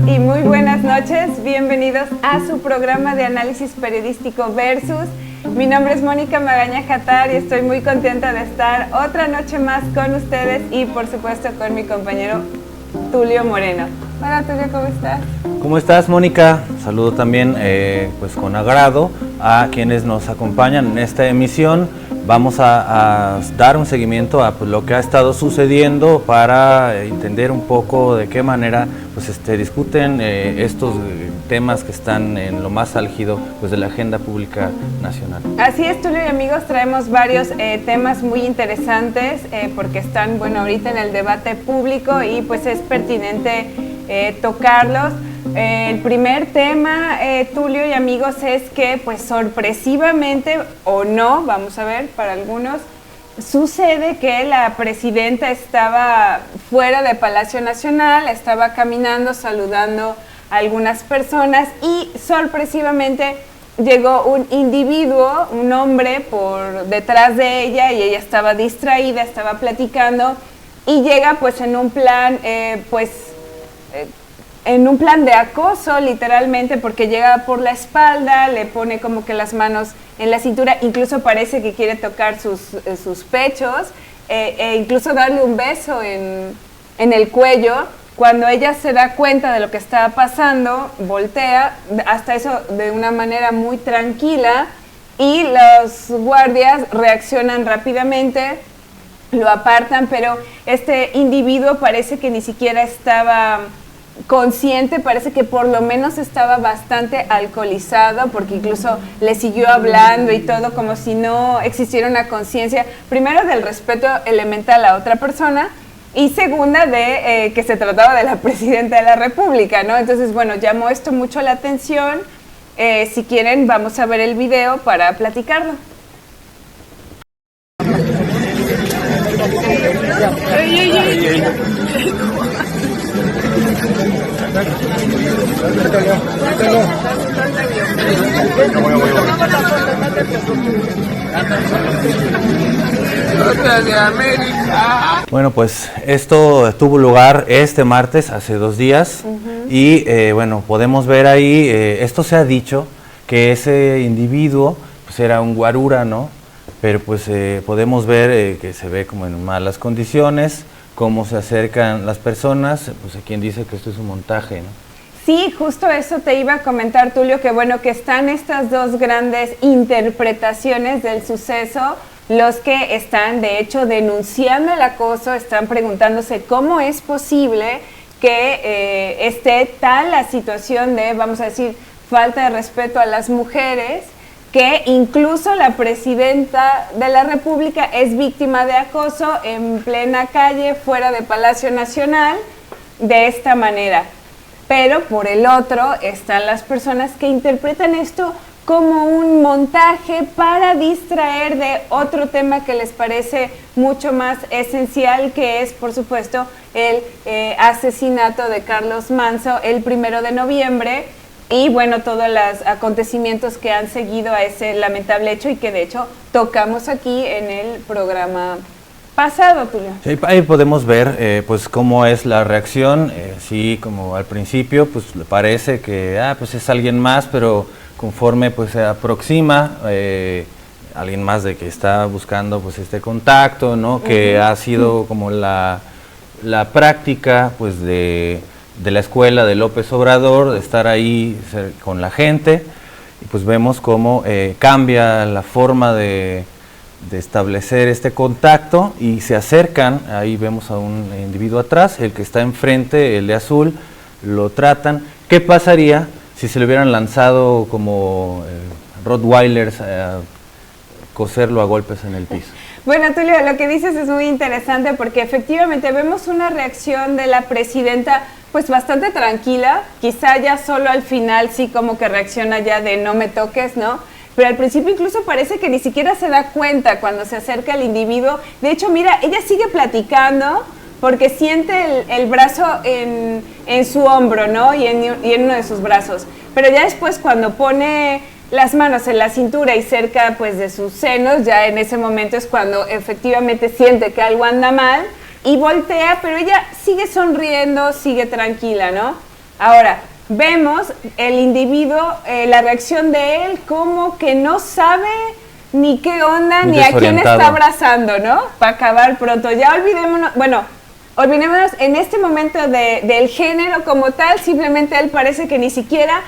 y muy buenas noches. Bienvenidos a su programa de análisis periodístico Versus. Mi nombre es Mónica Magaña Jatar y estoy muy contenta de estar otra noche más con ustedes y por supuesto con mi compañero Tulio Moreno. Hola Tulio, ¿cómo estás? ¿Cómo estás, Mónica? Saludo también pues con agrado a quienes nos acompañan en esta emisión. Vamos a dar un seguimiento a pues, lo que ha estado sucediendo para entender un poco de qué manera pues, discuten estos temas que están en lo más álgido pues, de la agenda pública nacional. Así es, Tulio y amigos, traemos varios temas muy interesantes porque están, bueno, ahorita en el debate público y pues es pertinente tocarlos. El primer tema, Tulio y amigos, es que pues sorpresivamente o no, vamos a ver, para algunos, sucede que la presidenta estaba fuera de Palacio Nacional, estaba caminando, saludando a algunas personas y sorpresivamente llegó un individuo, un hombre, por detrás de ella y ella estaba distraída, estaba platicando y llega pues en un plan, en un plan de acoso, literalmente, porque llega por la espalda, le pone como que las manos en la cintura, incluso parece que quiere tocar sus pechos, incluso darle un beso en el cuello. Cuando ella se da cuenta de lo que estaba pasando, voltea, hasta eso de una manera muy tranquila, y los guardias reaccionan rápidamente, lo apartan, pero este individuo parece que ni siquiera estaba consciente, parece que por lo menos estaba bastante alcoholizado, porque incluso le siguió hablando y todo como si no existiera una conciencia, primero del respeto elemental a otra persona y segunda de que se trataba de la presidenta de la República, ¿no? Entonces, bueno, llamó esto mucho la atención. Si quieren, vamos a ver el video para platicarlo. Bueno, pues esto tuvo lugar este martes, hace 2 días, y bueno, podemos ver ahí, esto se ha dicho, que ese individuo pues era un guarura, ¿no? Pero pues podemos ver que se ve como en malas condiciones, cómo se acercan las personas, pues hay quien dice que esto es un montaje, ¿no? Sí, justo eso te iba a comentar, Tulio, que bueno, que están estas dos grandes interpretaciones del suceso. Los que están, de hecho, denunciando el acoso, están preguntándose cómo es posible que esté tal la situación de, vamos a decir, falta de respeto a las mujeres, que incluso la presidenta de la República es víctima de acoso en plena calle, fuera de Palacio Nacional, de esta manera. Pero por el otro están las personas que interpretan esto como un montaje para distraer de otro tema que les parece mucho más esencial, que es, por supuesto, el asesinato de Carlos Manzo el 1 de noviembre y, bueno, todos los acontecimientos que han seguido a ese lamentable hecho y que, de hecho, tocamos aquí en el programa pasado, Tulio. Sí, ahí podemos ver pues cómo es la reacción, sí, como al principio pues le parece que pues es alguien más, pero conforme pues se aproxima alguien más de que está buscando pues este contacto, ¿no? Que ha sido como la práctica pues de la escuela de López Obrador, de estar ahí con la gente, y pues vemos cómo cambia la forma de establecer este contacto y se acercan. Ahí vemos a un individuo atrás, el que está enfrente, el de azul, lo tratan. ¿Qué pasaría si se le hubieran lanzado como Rottweilers a coserlo a golpes en el piso? Bueno, Tulio, lo que dices es muy interesante porque efectivamente vemos una reacción de la presidenta pues bastante tranquila, quizá ya solo al final sí como que reacciona ya de no me toques, ¿no? Pero al principio incluso parece que ni siquiera se da cuenta cuando se acerca el individuo. De hecho, mira, ella sigue platicando porque siente el brazo en su hombro, ¿no? Y en uno de sus brazos. Pero ya después cuando pone las manos en la cintura y cerca pues de sus senos, ya en ese momento es cuando efectivamente siente que algo anda mal y voltea, pero ella sigue sonriendo, sigue tranquila, ¿no? Ahora, vemos el individuo, la reacción de él como que no sabe ni qué onda, ni a quién está abrazando, ¿no? Para acabar pronto. Ya olvidémonos en este momento del género como tal, simplemente él parece que ni siquiera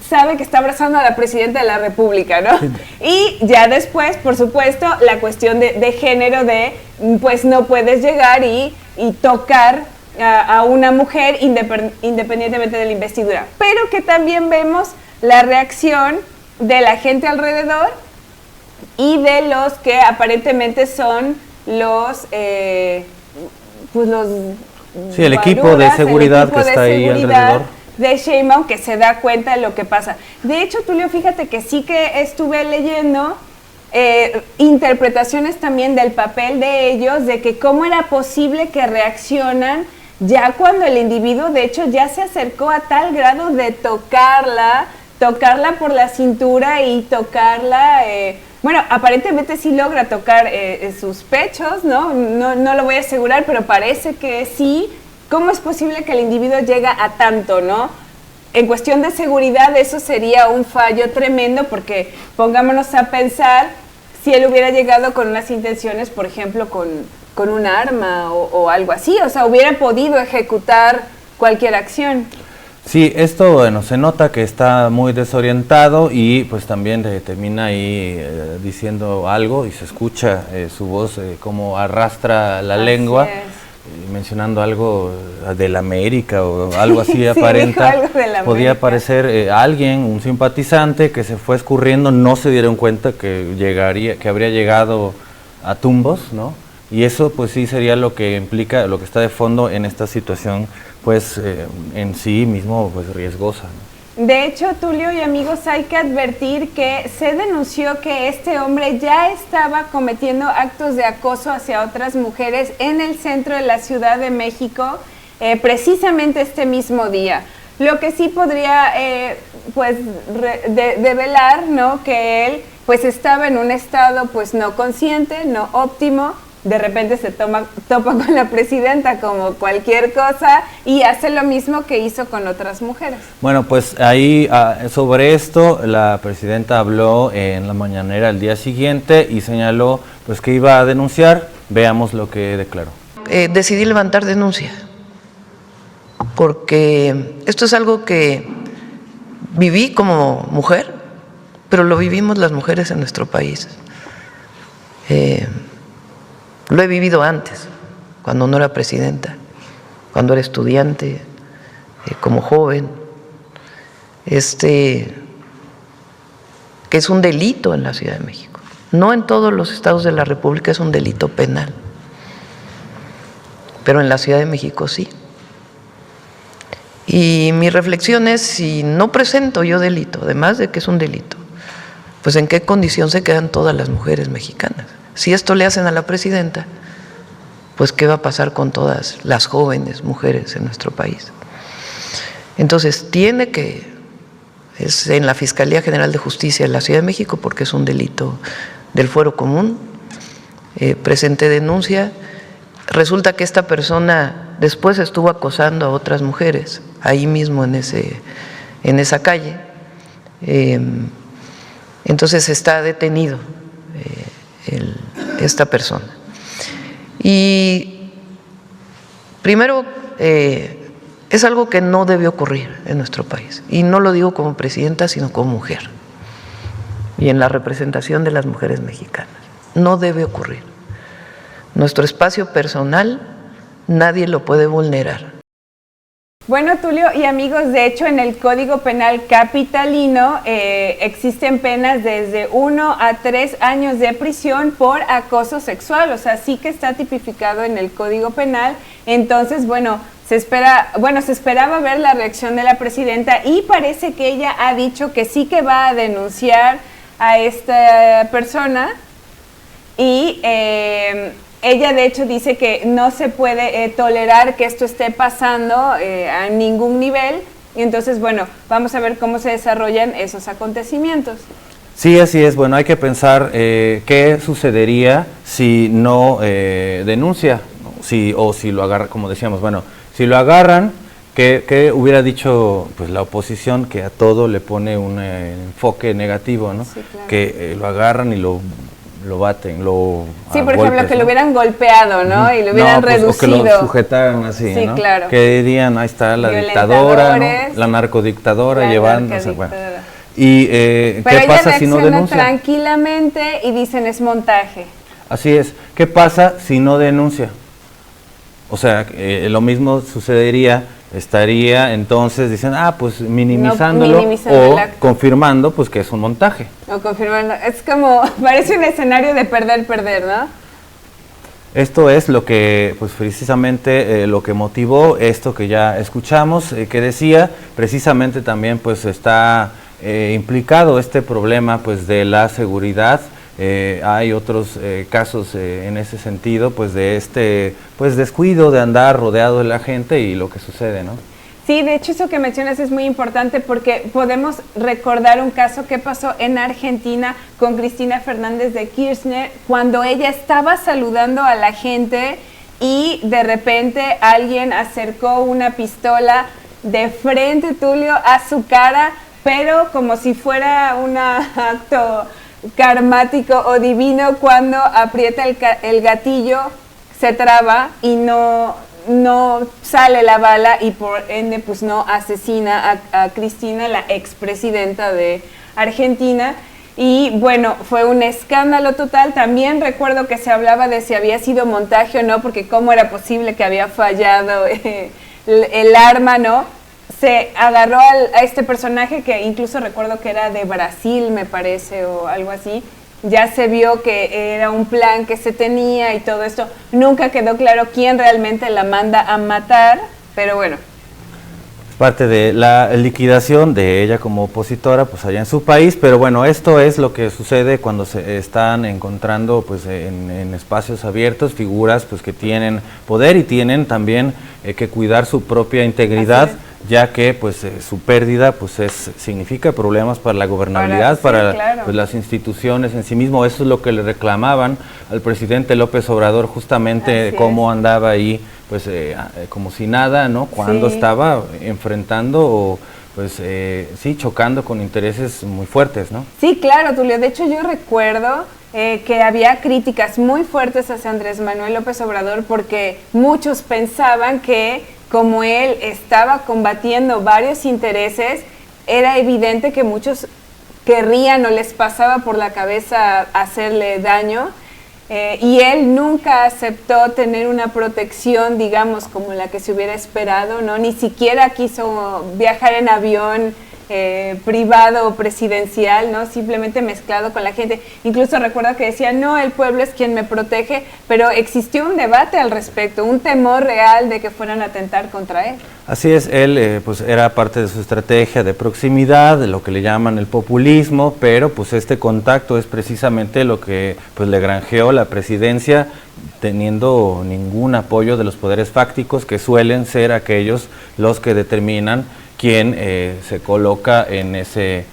sabe que está abrazando a la presidenta de la República, ¿no? Sí. Y ya después, por supuesto, la cuestión de género de, pues no puedes llegar y tocar a una mujer independientemente de la investidura. Pero que también vemos la reacción de la gente alrededor y de los que aparentemente son los... sí, el equipo de seguridad que está ahí alrededor de Sheinbaum, que se da cuenta de lo que pasa. De hecho, Tulio, fíjate que sí que estuve leyendo interpretaciones también del papel de ellos, de que cómo era posible que reaccionan ya cuando el individuo, de hecho, ya se acercó a tal grado de tocarla por la cintura y tocarla... bueno, aparentemente sí logra tocar sus pechos, ¿no? No lo voy a asegurar, pero parece que sí. ¿Cómo es posible que el individuo llega a tanto, no? En cuestión de seguridad, eso sería un fallo tremendo, porque pongámonos a pensar si él hubiera llegado con unas intenciones, por ejemplo, con un arma o algo así, o sea, hubiera podido ejecutar cualquier acción. Sí, esto, bueno, se nota que está muy desorientado y pues también termina ahí diciendo algo y se escucha su voz como arrastra la lengua, mencionando algo del América o algo así. Sí, aparenta, algo podía parecer alguien, un simpatizante que se fue escurriendo, no se dieron cuenta que habría llegado a tumbos, ¿no? Y eso pues sí sería lo que implica, lo que está de fondo en esta situación, pues en sí mismo pues riesgosa, ¿no? De hecho, Tulio y amigos, hay que advertir que se denunció que este hombre ya estaba cometiendo actos de acoso hacia otras mujeres en el centro de la Ciudad de México, precisamente este mismo día. Lo que sí podría pues develar, ¿no?, que él pues estaba en un estado pues no consciente, no óptimo. De repente se topa con la presidenta como cualquier cosa y hace lo mismo que hizo con otras mujeres. Bueno, pues ahí sobre esto la presidenta habló en la mañanera el día siguiente y señaló pues que iba a denunciar. Veamos lo que declaró. Decidí levantar denuncia porque esto es algo que viví como mujer, pero lo vivimos las mujeres en nuestro país. Lo he vivido antes, cuando no era presidenta, cuando era estudiante, como joven. Que es un delito en la Ciudad de México. No en todos los estados de la República es un delito penal, pero en la Ciudad de México sí. Y mi reflexión es, si no presento yo delito, además de que es un delito, pues en qué condición se quedan todas las mujeres mexicanas. Si esto le hacen a la presidenta, pues ¿qué va a pasar con todas las jóvenes mujeres en nuestro país? Entonces, es en la Fiscalía General de Justicia de la Ciudad de México, porque es un delito del fuero común, presenté denuncia. Resulta que esta persona después estuvo acosando a otras mujeres, ahí mismo en esa calle. Entonces está detenido esta persona. Y primero, es algo que no debe ocurrir en nuestro país. Y no lo digo como presidenta, sino como mujer. Y en la representación de las mujeres mexicanas. No debe ocurrir. Nuestro espacio personal, nadie lo puede vulnerar. Bueno, Tulio y amigos, de hecho en el Código Penal capitalino existen penas desde 1 a 3 años de prisión por acoso sexual, o sea, sí que está tipificado en el Código Penal. Entonces, se esperaba ver la reacción de la presidenta y parece que ella ha dicho que sí que va a denunciar a esta persona y ella de hecho dice que no se puede tolerar que esto esté pasando a ningún nivel, y entonces vamos a ver cómo se desarrollan esos acontecimientos. Sí, así es. Bueno, hay que pensar qué sucedería si no denuncia, o si lo agarra, como decíamos, si lo agarran ¿Qué hubiera dicho pues la oposición, que a todo le pone un enfoque negativo, ¿no? Sí, claro. Que lo agarran y lo baten, Sí, por ejemplo, que lo hubieran golpeado, ¿no? Y lo hubieran reducido. O que lo sujetaran así, sí, ¿no? claro. Que dirían, ahí está la dictadora, ¿no? La narcodictadora llevándose, bueno. Y ¿qué pasa si no denuncia? Tranquilamente y dicen es montaje. Así es. ¿Qué pasa si no denuncia? O sea, lo mismo sucedería, estaría entonces diciendo, pues minimizándolo o confirmando pues que es un montaje. O confirmando, es como, parece un escenario de perder, ¿no? Esto es lo que, pues precisamente lo que motivó esto que ya escuchamos, que decía, precisamente también pues está implicado este problema pues de la seguridad. Hay otros casos en ese sentido, pues de este pues descuido de andar rodeado de la gente y lo que sucede, ¿no? Sí, de hecho eso que mencionas es muy importante porque podemos recordar un caso que pasó en Argentina con Cristina Fernández de Kirchner, cuando ella estaba saludando a la gente y de repente alguien acercó una pistola de frente, Tulio, a su cara, pero como si fuera un acto karmático o divino, cuando aprieta el gatillo se traba y no sale la bala y por ende pues no asesina a Cristina, la expresidenta de Argentina. Y bueno, fue un escándalo total. También recuerdo que se hablaba de si había sido montaje o no, porque cómo era posible que había fallado el arma, ¿no? Se agarró a este personaje que incluso recuerdo que era de Brasil, me parece, o algo así. Ya se vio que era un plan que se tenía y todo esto. Nunca quedó claro quién realmente la manda a matar, pero bueno. Parte de la liquidación de ella como opositora pues allá en su país, pero bueno, esto es lo que sucede cuando se están encontrando pues en espacios abiertos figuras pues que tienen poder y tienen también que cuidar su propia integridad, ya que pues su pérdida pues significa problemas para la gobernabilidad, para pues, las instituciones en sí mismo. Eso es lo que le reclamaban al presidente López Obrador, justamente cómo andaba ahí pues como si nada, ¿no? Cuando estaba enfrentando o pues chocando con intereses muy fuertes, ¿no? Sí, claro, Tulio. De hecho yo recuerdo que había críticas muy fuertes hacia Andrés Manuel López Obrador porque muchos pensaban que como él estaba combatiendo varios intereses, era evidente que muchos querrían o les pasaba por la cabeza hacerle daño. Y él nunca aceptó tener una protección, digamos, como la que se hubiera esperado, ¿no? Ni siquiera quiso viajar en avión privado o presidencial, ¿no? Simplemente mezclado con la gente. Incluso recuerdo que decía, no, el pueblo es quien me protege, pero existió un debate al respecto, un temor real de que fueran a atentar contra él. Así es, él pues era parte de su estrategia de proximidad, de lo que le llaman el populismo, pero pues este contacto es precisamente lo que pues le granjeó la presidencia, teniendo ningún apoyo de los poderes fácticos, que suelen ser aquellos los que determinan quién se coloca en ese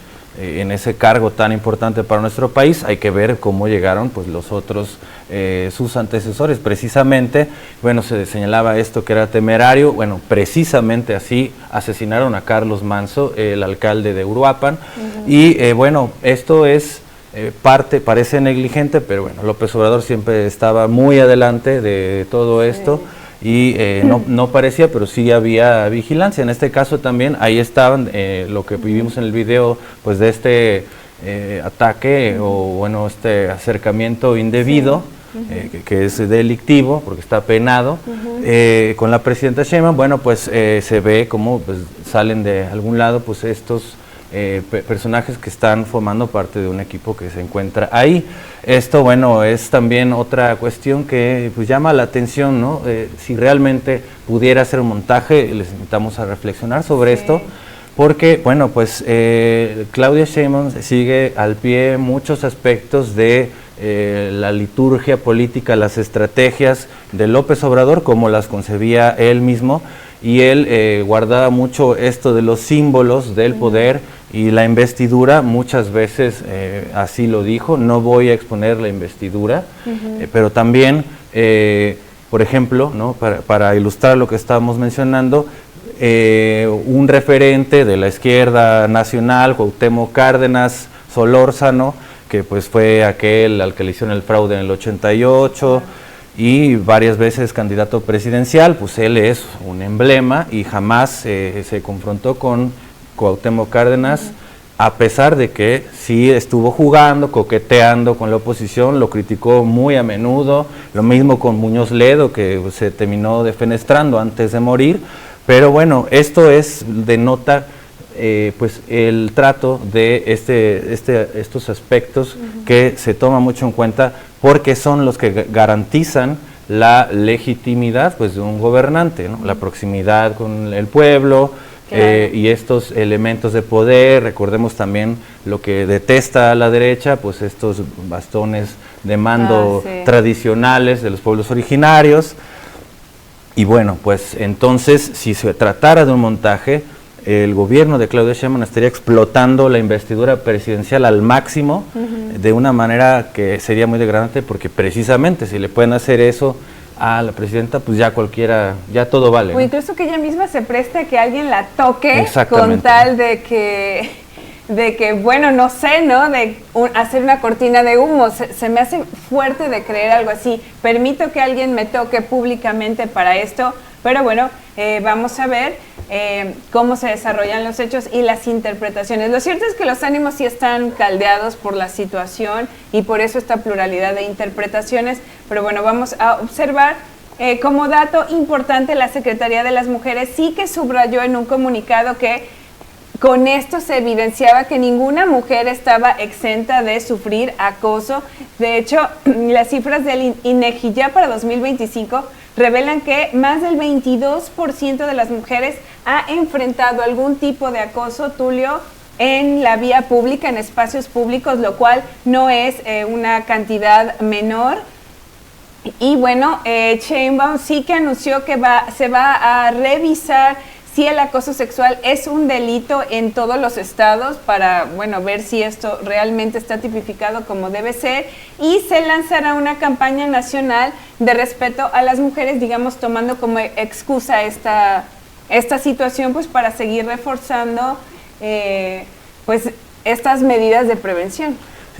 cargo tan importante para nuestro país. Hay que ver cómo llegaron pues los otros, sus antecesores. Precisamente, bueno, se señalaba esto que era temerario. Bueno, precisamente así asesinaron a Carlos Manso, el alcalde de Uruapan. Y bueno, esto es parece negligente, pero bueno, López Obrador siempre estaba muy adelante de todo esto. Y no parecía, pero sí había vigilancia. En este caso también, ahí estaban, lo que vivimos en el video, pues de este ataque o bueno, este acercamiento indebido, que es delictivo, porque está penado, con la presidenta Sheinbaum. Bueno, pues se ve cómo pues, salen de algún lado pues estos personajes que están formando parte de un equipo que se encuentra ahí. Esto, bueno, es también otra cuestión que pues llama la atención, ¿no? Si realmente pudiera ser un montaje, les invitamos a reflexionar sobre esto, porque, bueno, pues Claudia Sheinbaum sigue al pie muchos aspectos de la liturgia política, las estrategias de López Obrador, como las concebía él mismo, y él guardaba mucho esto de los símbolos del poder y la investidura. Muchas veces así lo dijo, no voy a exponer la investidura, pero también, por ejemplo, ¿no? para ilustrar lo que estábamos mencionando, un referente de la izquierda nacional, Cuauhtémoc Cárdenas Solórzano, que pues fue aquel al que le hicieron el fraude en el 88 y varias veces candidato presidencial, pues él es un emblema y jamás se confrontó con Cuauhtémoc Cárdenas, a pesar de que sí estuvo jugando, coqueteando con la oposición, lo criticó muy a menudo, lo mismo con Muñoz Ledo, que se terminó defenestrando antes de morir, pero bueno, esto denota pues el trato de estos aspectos que se toma mucho en cuenta porque son los que garantizan la legitimidad pues de un gobernante, ¿no? La proximidad con el pueblo, claro. Y estos elementos de poder. Recordemos también lo que detesta a la derecha, pues estos bastones de mando tradicionales de los pueblos originarios. Y bueno, pues entonces, si se tratara de un montaje, el gobierno de Claudia Sheinbaum estaría explotando la investidura presidencial al máximo, de una manera que sería muy degradante, porque precisamente si le pueden hacer eso a la presidenta, pues ya cualquiera, ya todo vale. O incluso que ella misma se preste a que alguien la toque con tal de que, bueno, no sé, ¿no? De hacer una cortina de humo. Se me hace fuerte de creer algo así. Permito que alguien me toque públicamente para esto, pero bueno, vamos a ver cómo se desarrollan los hechos y las interpretaciones. Lo cierto es que los ánimos sí están caldeados por la situación y por eso esta pluralidad de interpretaciones, pero bueno, vamos a observar como dato importante, la Secretaría de las Mujeres sí que subrayó en un comunicado que con esto se evidenciaba que ninguna mujer estaba exenta de sufrir acoso. De hecho, las cifras del INEGI ya para 2025 revelan que más del 22% de las mujeres ha enfrentado algún tipo de acoso, Tulio, en la vía pública, en espacios públicos, lo cual no es una cantidad menor. Y bueno, Sheinbaum sí que anunció que se va a revisar si el acoso sexual es un delito en todos los estados para, bueno, ver si esto realmente está tipificado como debe ser, y se lanzará una campaña nacional de respeto a las mujeres, digamos, tomando como excusa esta situación, pues para seguir reforzando pues estas medidas de prevención.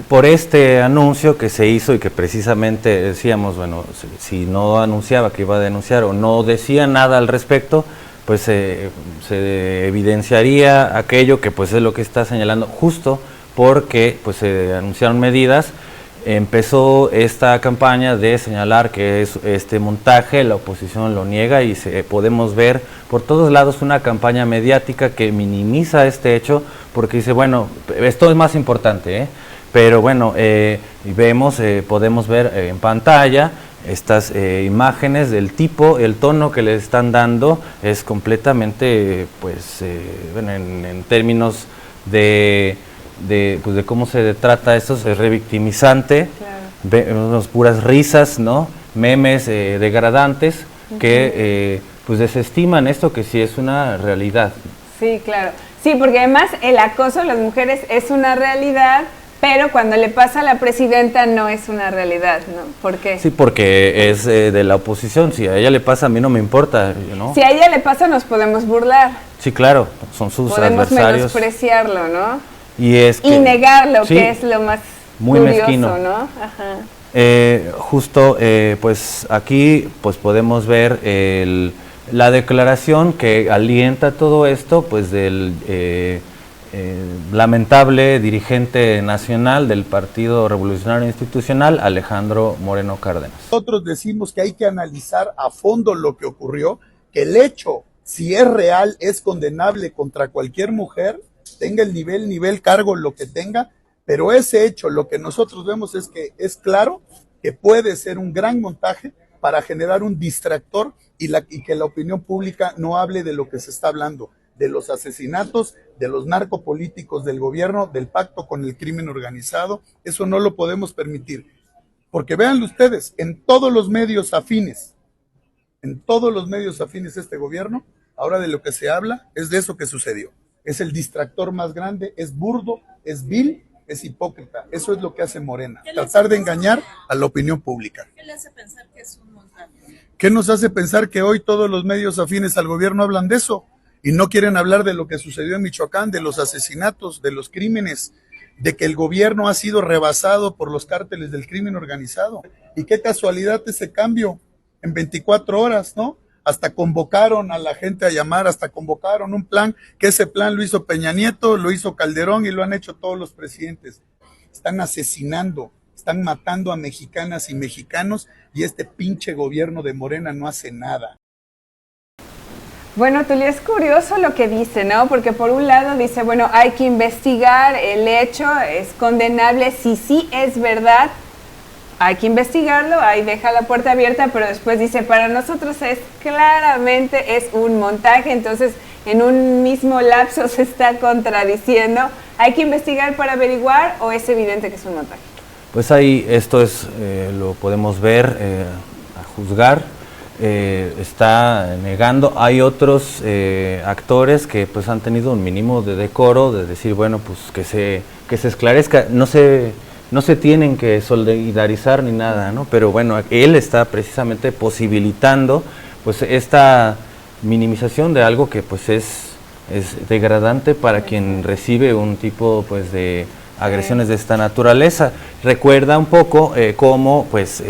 Por este anuncio que se hizo y que precisamente decíamos, bueno, si no anunciaba que iba a denunciar o no decía nada al respecto, pues se evidenciaría aquello que pues es lo que está señalando, justo porque pues se anunciaron medidas. Empezó esta campaña de señalar que es este montaje, la oposición lo niega y podemos ver por todos lados una campaña mediática que minimiza este hecho porque dice, bueno, esto es más importante, pero bueno, podemos ver en pantalla estas imágenes del tipo, el tono que le están dando es completamente, pues, bueno, en términos de cómo se trata esto, es revictimizante, claro. Vemos puras risas, ¿no? Memes degradantes que pues desestiman esto que sí es una realidad. Sí, claro. Sí, porque además el acoso a las mujeres es una realidad, pero cuando le pasa a la presidenta no es una realidad, ¿no? ¿Por qué? Sí, porque es de la oposición. Si a ella le pasa, a mí no me importa, ¿no? Si a ella le pasa, nos podemos burlar. Sí, claro, son sus podemos adversarios. Podemos menospreciarlo, ¿no? Y negarlo, sí, que es lo más muy curioso, mezquino, ¿no? Ajá. Justo, pues aquí pues podemos ver la declaración que alienta todo esto, pues del lamentable dirigente nacional del Partido Revolucionario Institucional, Alejandro Moreno Cárdenas. Nosotros decimos que hay que analizar a fondo lo que ocurrió, que el hecho, si es real, es condenable contra cualquier mujer, tenga el nivel, cargo, lo que tenga, pero ese hecho, lo que nosotros vemos es que es claro que puede ser un gran montaje para generar un distractor y que la opinión pública no hable de lo que se está hablando, de los asesinatos, de los narcopolíticos del gobierno, del pacto con el crimen organizado. Eso no lo podemos permitir, porque véanlo ustedes, en todos los medios afines a este gobierno, ahora de lo que se habla es de eso que sucedió. Es el distractor más grande, es burdo, es vil, es hipócrita. Eso es lo que hace Morena, tratar de engañar a la opinión pública. ¿Qué le hace pensar que es un montaje? ¿Qué nos hace pensar que hoy todos los medios afines al gobierno hablan de eso? y no quieren hablar de lo que sucedió en Michoacán, de los asesinatos, de los crímenes, de que el gobierno ha sido rebasado por los cárteles del crimen organizado. Y qué casualidad ese cambio en 24 horas, ¿no? Hasta convocaron a la gente a llamar, hasta convocaron un plan, que ese plan lo hizo Peña Nieto, lo hizo Calderón y lo han hecho todos los presidentes. Están asesinando, están matando a mexicanas y mexicanos y este pinche gobierno de Morena no hace nada. Bueno, Tulio, es curioso lo que dice, ¿no? Porque por un lado dice, bueno, hay que investigar el hecho, es condenable, si sí es verdad, hay que investigarlo, ahí deja la puerta abierta, pero después dice, para nosotros es claramente es un montaje, entonces en un mismo lapso se está contradiciendo, ¿hay que investigar para averiguar o es evidente que es un montaje? Pues ahí esto es, lo podemos ver, a juzgar. Está negando. Hay otros actores que pues han tenido un mínimo de decoro, de decir, bueno, pues que se esclarezca, no se tienen que solidarizar ni nada, ¿no? Pero bueno, él está precisamente posibilitando pues esta minimización de algo que pues es degradante para quien recibe un tipo pues de agresiones de esta naturaleza. Recuerda un poco cómo pues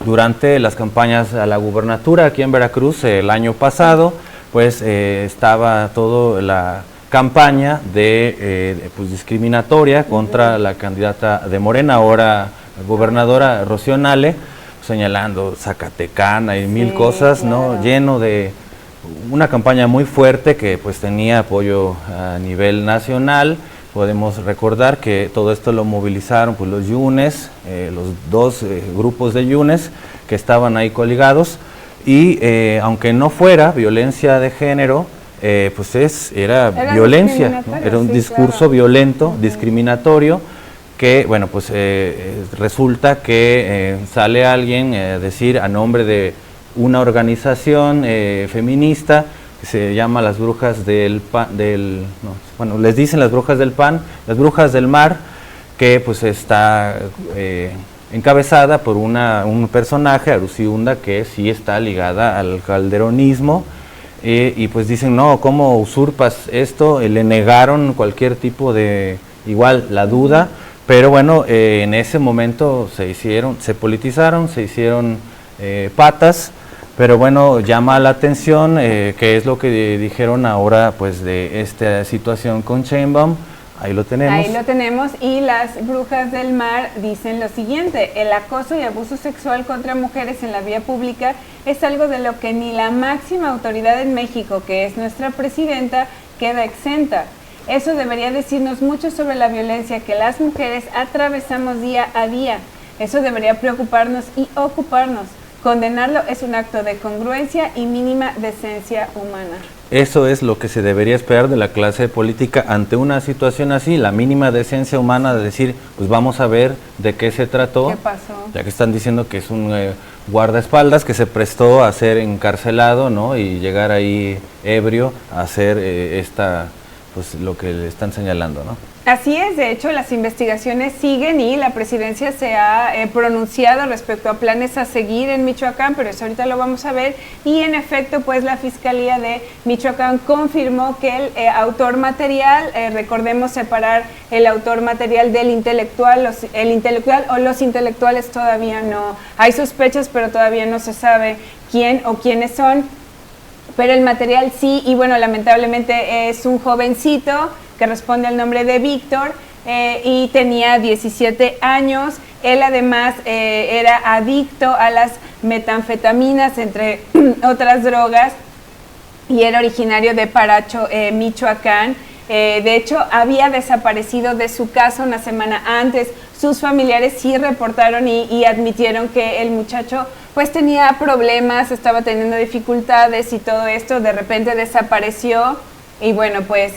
durante las campañas a la gubernatura aquí en Veracruz el año pasado, pues estaba toda la campaña de pues discriminatoria contra la candidata de Morena, ahora gobernadora Rocío Nale, señalando Zacatecana y mil cosas, claro, ¿no? Lleno de una campaña muy fuerte que pues tenía apoyo a nivel nacional. Podemos recordar que todo esto lo movilizaron pues los Yunes, los dos grupos de Yunes que estaban ahí coligados y aunque no fuera violencia de género, pues era violencia, ¿no? Era un discurso violento, discriminatorio, que bueno, pues resulta que sale alguien a decir a nombre de una organización feminista, se llama las brujas del pan, bueno, les dicen las brujas del pan, las brujas del mar, que pues está encabezada por un personaje, Arusiunda, que sí está ligada al calderonismo, y pues dicen, no, ¿cómo usurpas esto? Le negaron cualquier tipo de, igual, la duda, pero bueno, en ese momento se politizaron, se hicieron patas. Pero bueno, llama la atención que es lo que dijeron ahora pues de esta situación con Sheinbaum. Ahí lo tenemos. Ahí lo tenemos y las brujas del mar dicen lo siguiente: el acoso y abuso sexual contra mujeres en la vía pública es algo de lo que ni la máxima autoridad en México, que es nuestra presidenta, queda exenta. Eso debería decirnos mucho sobre la violencia que las mujeres atravesamos día a día. Eso debería preocuparnos y ocuparnos. Condenarlo es un acto de congruencia y mínima decencia humana. Eso es lo que se debería esperar de la clase política ante una situación así, la mínima decencia humana de decir, pues vamos a ver de qué se trató. ¿Qué pasó? Ya que están diciendo que es un guardaespaldas que se prestó a ser encarcelado, ¿no? Y llegar ahí ebrio a hacer pues lo que le están señalando, ¿no? Así es, de hecho las investigaciones siguen y la presidencia se ha pronunciado respecto a planes a seguir en Michoacán, pero eso ahorita lo vamos a ver, y en efecto pues la Fiscalía de Michoacán confirmó que el autor material, recordemos separar el autor material del intelectual, el intelectual o los intelectuales todavía no, hay sospechas pero todavía no se sabe quién o quiénes son, pero el material sí, y bueno, lamentablemente es un jovencito que responde al nombre de Víctor y tenía 17 años. Él además era adicto a las metanfetaminas, entre otras drogas, y era originario de Paracho, Michoacán. De hecho, había desaparecido de su casa una semana antes. Sus familiares sí reportaron y admitieron que el muchacho pues tenía problemas, estaba teniendo dificultades y todo esto. De repente desapareció y bueno, pues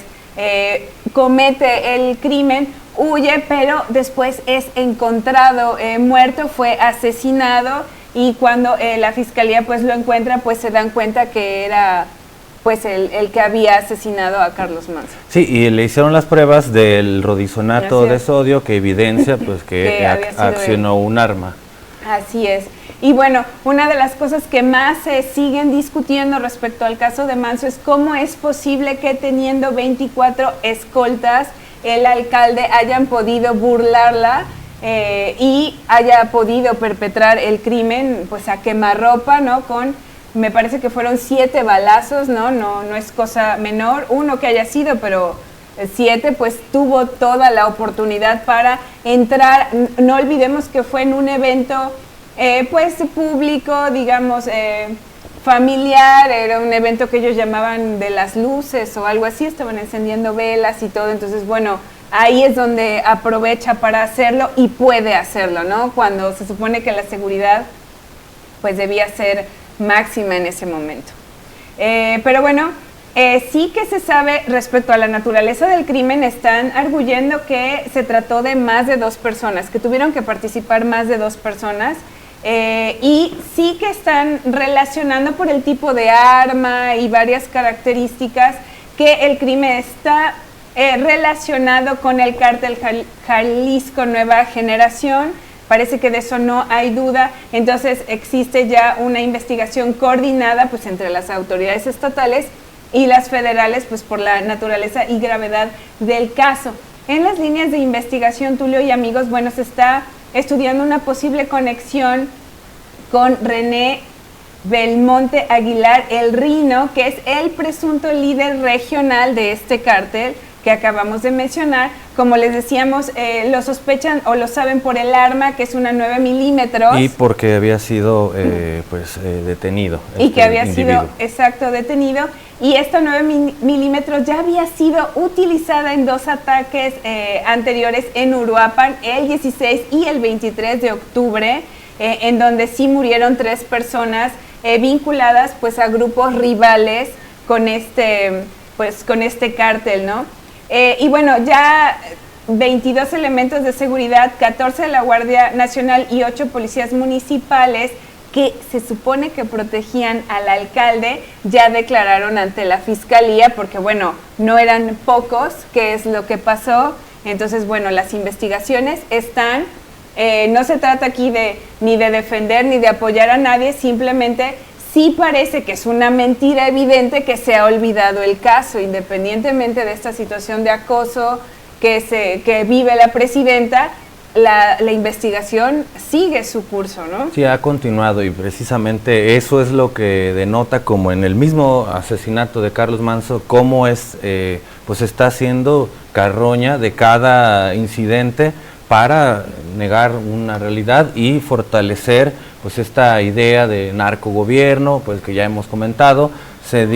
comete el crimen, huye, pero después es encontrado muerto, fue asesinado, y cuando la fiscalía pues lo encuentra, pues se dan cuenta que era pues el que había asesinado a Carlos Manzo. Sí, y le hicieron las pruebas del rodisonato de sodio que evidencia pues que accionó un arma. Así es. Y bueno, una de las cosas que más se siguen discutiendo respecto al caso de Manso es cómo es posible que teniendo 24 escoltas, el alcalde hayan podido burlarla y haya podido perpetrar el crimen pues a quemarropa, ¿no? Con, me parece que fueron 7 balazos, ¿no? No es cosa menor, uno que haya sido, pero 7 pues tuvo toda la oportunidad para entrar. No olvidemos que fue en un evento pues público, digamos, familiar, era un evento que ellos llamaban de las luces o algo así, estaban encendiendo velas y todo, entonces bueno, ahí es donde aprovecha para hacerlo y puede hacerlo, ¿no? Cuando se supone que la seguridad pues debía ser máxima en ese momento. Pero bueno, sí que se sabe respecto a la naturaleza del crimen, están arguyendo que se trató de más de 2 personas, que tuvieron que participar más de 2 personas, y sí que están relacionando por el tipo de arma y varias características que el crimen está relacionado con el cártel Jalisco Nueva Generación. Parece que de eso no hay duda, entonces existe ya una investigación coordinada pues entre las autoridades estatales y las federales pues por la naturaleza y gravedad del caso. En las líneas de investigación, Tulio y amigos, bueno, se está estudiando una posible conexión con René Belmonte Aguilar, el Rino, que es el presunto líder regional de este cártel que acabamos de mencionar. Como les decíamos, lo sospechan o lo saben por el arma, que es una 9 milímetros. Y porque había sido detenido. Y que había sido, exacto, detenido. Y esta 9 milímetros ya había sido utilizada en 2 ataques anteriores en Uruapan, el 16 y el 23 de octubre, en donde sí murieron 3 personas vinculadas pues a grupos rivales con este cártel, ¿no? Y bueno, ya 22 elementos de seguridad, 14 de la Guardia Nacional y 8 policías municipales que se supone que protegían al alcalde, ya declararon ante la fiscalía, porque bueno, no eran pocos, que es lo que pasó. Entonces, bueno, las investigaciones están, no se trata aquí ni de defender ni de apoyar a nadie, simplemente sí parece que es una mentira evidente que se ha olvidado el caso, independientemente de esta situación de acoso que vive la presidenta. La investigación sigue su curso, ¿no? Sí, ha continuado y precisamente eso es lo que denota, como en el mismo asesinato de Carlos Manso, cómo es, pues está haciendo carroña de cada incidente para negar una realidad y fortalecer pues esta idea de narcogobierno, pues que ya hemos comentado, se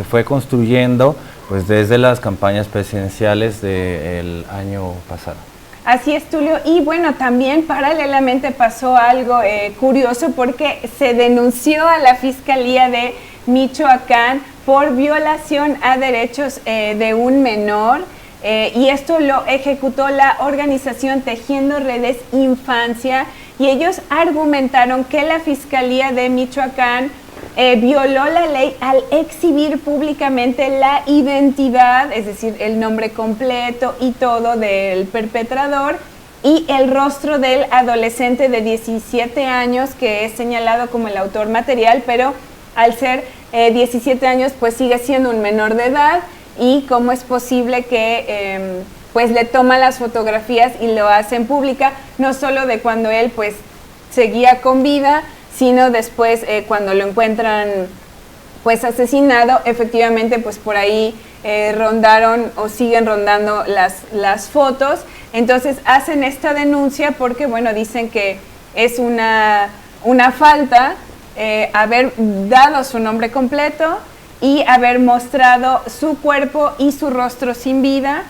fue construyendo pues desde las campañas presidenciales del año pasado. Así es, Tulio, y bueno, también paralelamente pasó algo curioso, porque se denunció a la Fiscalía de Michoacán por violación a derechos de un menor, y esto lo ejecutó la organización Tejiendo Redes Infancia, y ellos argumentaron que la Fiscalía de Michoacán violó la ley al exhibir públicamente la identidad, es decir, el nombre completo y todo del perpetrador y el rostro del adolescente de 17 años que es señalado como el autor material, pero al ser 17 años pues sigue siendo un menor de edad. Y cómo es posible que pues le toman las fotografías y lo hacen pública, no solo de cuando él pues seguía con vida, sino después cuando lo encuentran pues asesinado. Efectivamente pues por ahí rondaron o siguen rondando las fotos. Entonces hacen esta denuncia porque bueno, dicen que es una falta haber dado su nombre completo y haber mostrado su cuerpo y su rostro sin vida,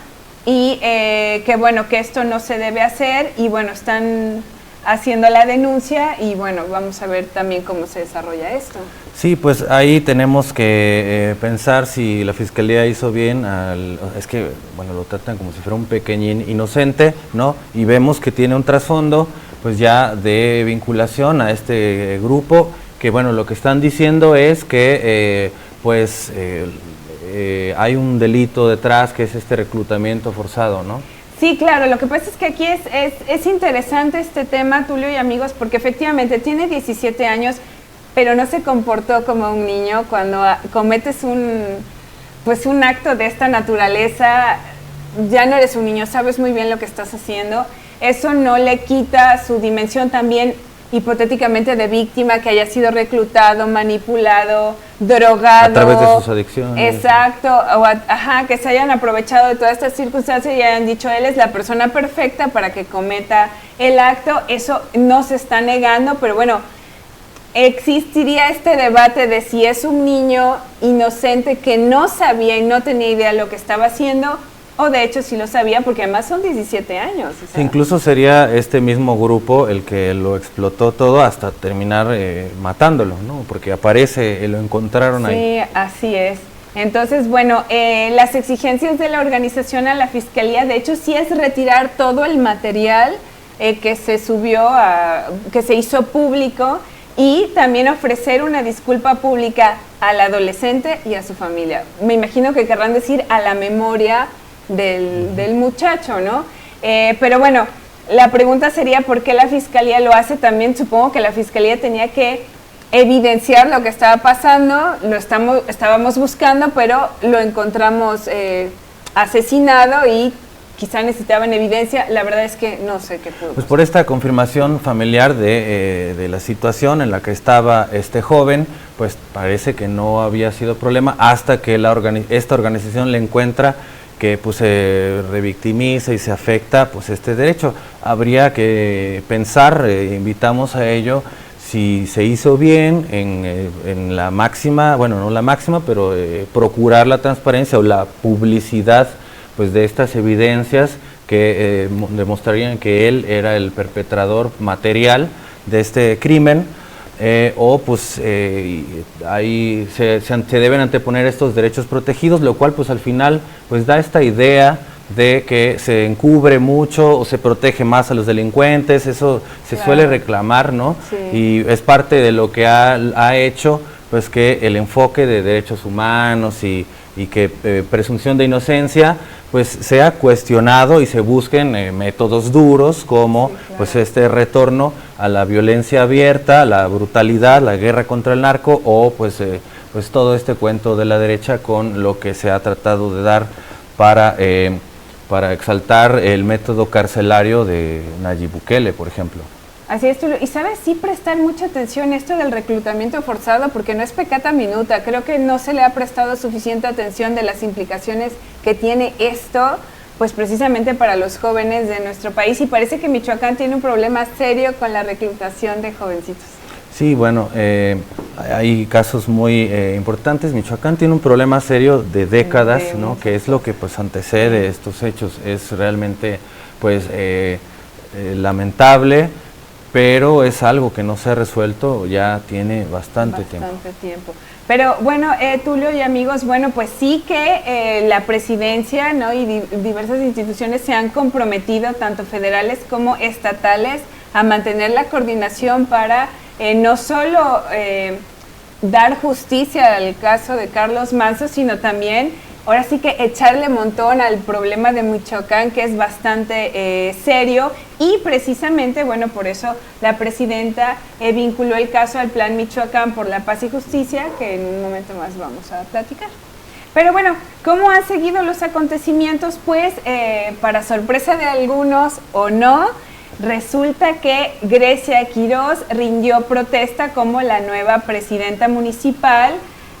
y que bueno, que esto no se debe hacer, y bueno, están haciendo la denuncia y bueno, vamos a ver también cómo se desarrolla esto. Sí, pues ahí tenemos que pensar si la Fiscalía hizo bien, es que bueno, lo tratan como si fuera un pequeñín inocente, ¿no? Y vemos que tiene un trasfondo pues ya de vinculación a este grupo, que bueno, lo que están diciendo es que hay un delito detrás, que es este reclutamiento forzado, ¿no? Sí, claro, lo que pasa es que aquí es interesante este tema, Tulio y amigos, porque efectivamente tiene 17 años, pero no se comportó como un niño. Cuando cometes un acto de esta naturaleza, ya no eres un niño, sabes muy bien lo que estás haciendo. Eso no le quita su dimensión también hipotéticamente de víctima, que haya sido reclutado, manipulado, drogado. A través de sus adicciones. Exacto, que se hayan aprovechado de todas estas circunstancias y hayan dicho, él es la persona perfecta para que cometa el acto. Eso no se está negando, pero bueno, existiría este debate de si es un niño inocente que no sabía y no tenía idea de lo que estaba haciendo, o de hecho sí lo sabía, porque además son 17 años. O sea. Sí, incluso sería este mismo grupo el que lo explotó todo hasta terminar matándolo, ¿no? Porque aparece, lo encontraron ahí. Sí, así es. Entonces, bueno, las exigencias de la organización a la Fiscalía, de hecho, sí es retirar todo el material que se subió, que se hizo público, y también ofrecer una disculpa pública al adolescente y a su familia. Me imagino que querrán decir a la memoria del muchacho, ¿no? Pero bueno, la pregunta sería ¿por qué la Fiscalía lo hace? También supongo que la Fiscalía tenía que evidenciar lo que estaba pasando, estábamos buscando, pero lo encontramos asesinado y quizá necesitaban evidencia. La verdad es que no sé qué pudo. Pues por esta confirmación familiar de la situación en la que estaba este joven, pues parece que no había sido problema hasta que esta organización le encuentra que pues se revictimiza y se afecta pues este derecho. Habría que pensar, invitamos a ello, si se hizo bien en la máxima, bueno, no la máxima, pero procurar la transparencia o la publicidad pues de estas evidencias que demostrarían que él era el perpetrador material de este crimen, o pues ahí se deben anteponer estos derechos protegidos, lo cual pues al final pues da esta idea de que se encubre mucho o se protege más a los delincuentes. Eso se suele reclamar, ¿no? Sí. Y es parte de lo que ha hecho pues que el enfoque de derechos humanos y que presunción de inocencia pues sea cuestionado y se busquen métodos duros como sí, claro, pues este retorno a la violencia abierta, a la brutalidad, la guerra contra el narco, o pues todo este cuento de la derecha con lo que se ha tratado de dar para exaltar el método carcelario de Nayib Bukele, por ejemplo. Así es, y sabes, sí prestar mucha atención a esto del reclutamiento forzado, porque no es peccata minuta. Creo que no se le ha prestado suficiente atención de las implicaciones que tiene esto, pues precisamente para los jóvenes de nuestro país, y parece que Michoacán tiene un problema serio con la reclutación de jovencitos. Sí, bueno, hay casos muy importantes. Michoacán tiene un problema serio de décadas, ¿no? Que es lo que pues antecede estos hechos. Es realmente pues lamentable, pero es algo que no se ha resuelto, ya tiene bastante tiempo. Pero bueno, Tulio y amigos, bueno, pues sí que la presidencia, ¿no? Y diversas instituciones se han comprometido, tanto federales como estatales, a mantener la coordinación para no solo dar justicia al caso de Carlos Manso, sino también, ahora sí que echarle montón al problema de Michoacán, que es bastante serio, y precisamente, bueno, por eso la presidenta vinculó el caso al Plan Michoacán por la Paz y Justicia, que en un momento más vamos a platicar. Pero bueno, ¿cómo han seguido los acontecimientos? Pues, para sorpresa de algunos o no, resulta que Grecia Quiroz rindió protesta como la nueva presidenta municipal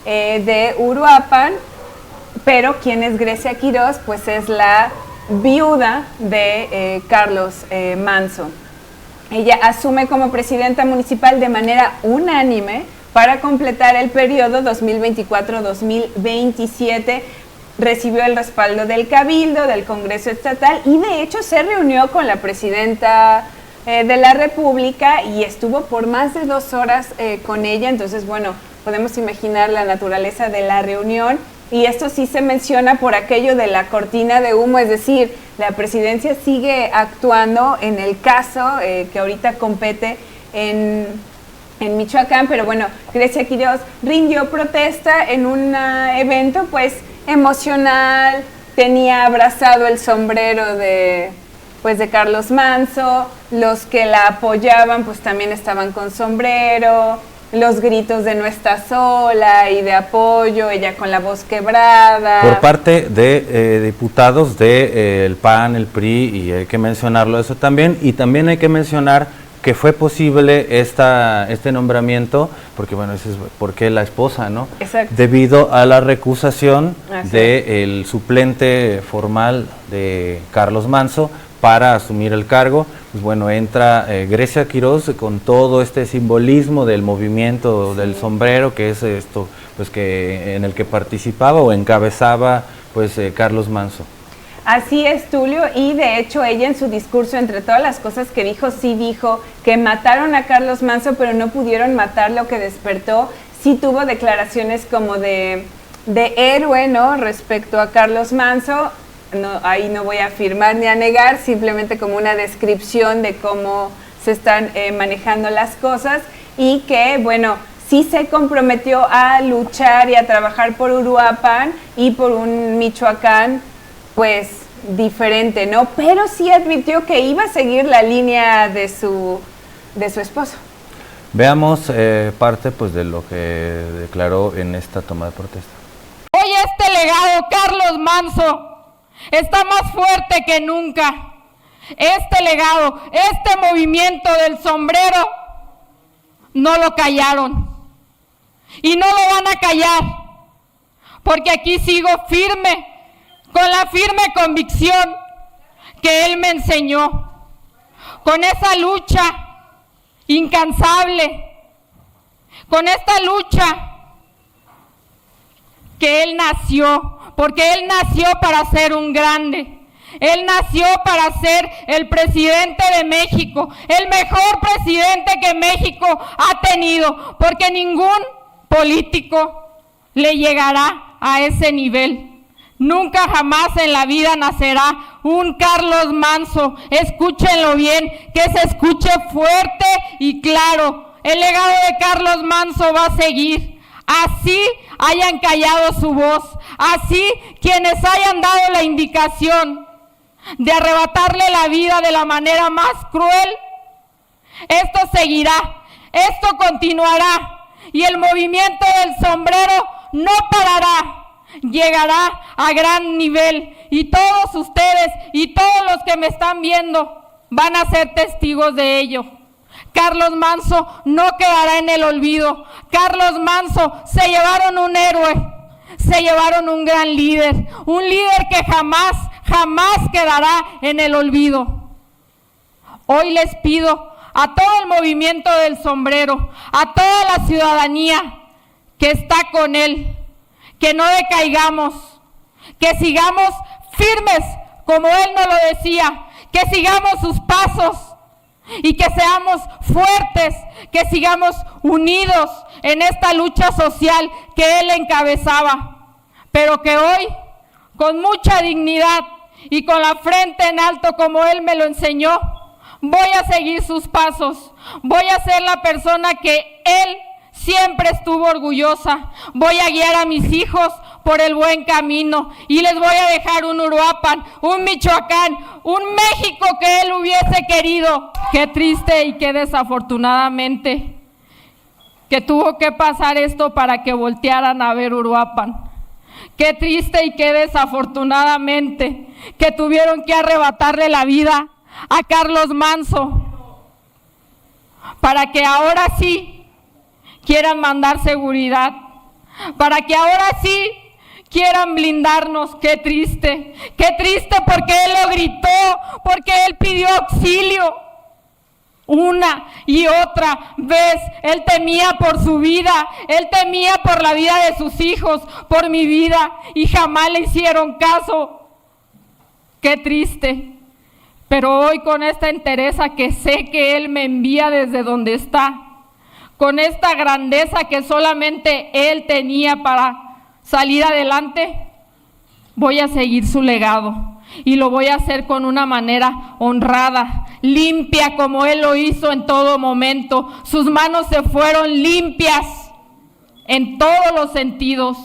de Uruapan. Pero ¿quién es Grecia Quiroz? Pues es la viuda de Carlos Manso. Ella asume como presidenta municipal de manera unánime para completar el periodo 2024-2027. Recibió el respaldo del Cabildo, del Congreso Estatal, y de hecho se reunió con la presidenta de la República y estuvo por más de 2 horas con ella. Entonces, bueno, podemos imaginar la naturaleza de la reunión. Y esto sí se menciona por aquello de la cortina de humo, es decir, la presidencia sigue actuando en el caso que ahorita compete en Michoacán, pero bueno, Grecia Quiroz rindió protesta en un evento pues emocional, tenía abrazado el sombrero de Carlos Manso, los que la apoyaban pues también estaban con sombrero, los gritos de no está sola y de apoyo, ella con la voz quebrada. Por parte de diputados del PAN, el PRI, y hay que mencionarlo eso también, y también hay que mencionar que fue posible este nombramiento, porque bueno, ese es porque la esposa, ¿no? Exacto. Debido a la recusación del suplente formal de Carlos Manso para asumir el cargo. Pues bueno, entra Grecia Quiroz con todo este simbolismo del movimiento del sombrero, que es esto, pues que en el que participaba o encabezaba pues Carlos Manso. Así es, Tulio, y de hecho ella en su discurso, entre todas las cosas que dijo, sí dijo que mataron a Carlos Manso, pero no pudieron matar lo que despertó. Sí tuvo declaraciones como de héroe, ¿no?, respecto a Carlos Manso. No, ahí no voy a afirmar ni a negar, simplemente como una descripción de cómo se están manejando las cosas, y que, bueno, sí se comprometió a luchar y a trabajar por Uruapan y por un Michoacán pues diferente, ¿no? Pero sí advirtió que iba a seguir la línea de su esposo. Veamos parte pues de lo que declaró en esta toma de protesta. Hoy este legado, Carlos Manso, está más fuerte que nunca. Este legado, este movimiento del sombrero, no lo callaron. Y no lo van a callar, porque aquí sigo firme, con la firme convicción que él me enseñó, con esa lucha incansable, con esta lucha que él nació, porque él nació para ser un grande. Él nació para ser el presidente de México, el mejor presidente que México ha tenido, porque ningún político le llegará a ese nivel. Nunca jamás en la vida nacerá un Carlos Manso. Escúchenlo bien, que se escuche fuerte y claro. El legado de Carlos Manso va a seguir. Así hayan callado su voz, así quienes hayan dado la indicación de arrebatarle la vida de la manera más cruel, esto seguirá, esto continuará, y el movimiento del sombrero no parará. Llegará a gran nivel, y todos ustedes y todos los que me están viendo van a ser testigos de ello. Carlos Manso no quedará en el olvido. Carlos Manso se llevaron un héroe, se llevaron un gran líder, un líder que jamás quedará en el olvido. Hoy les pido a todo el movimiento del sombrero, a toda la ciudadanía que está con él, que no decaigamos, que sigamos firmes como él nos lo decía, que sigamos sus pasos y que seamos fuertes, que sigamos unidos en esta lucha social que él encabezaba, pero que hoy, con mucha dignidad y con la frente en alto como él me lo enseñó, voy a seguir sus pasos, voy a ser la persona que él siempre estuvo orgullosa. Voy a guiar a mis hijos por el buen camino y les voy a dejar un Uruapan, un Michoacán, un México que él hubiese querido. Qué triste y qué desafortunadamente que tuvo que pasar esto para que voltearan a ver Uruapan. Qué triste y qué desafortunadamente que tuvieron que arrebatarle la vida a Carlos Manso para que ahora sí quieran mandar seguridad, para que ahora sí quieran blindarnos. Qué triste porque él lo gritó, porque él pidió auxilio. Una y otra vez, él temía por su vida, él temía por la vida de sus hijos, por mi vida, y jamás le hicieron caso. Qué triste, pero hoy con esta entereza que sé que él me envía desde donde está, con esta grandeza que solamente él tenía para salir adelante, voy a seguir su legado y lo voy a hacer con una manera honrada, limpia como él lo hizo en todo momento. Sus manos se fueron limpias en todos los sentidos,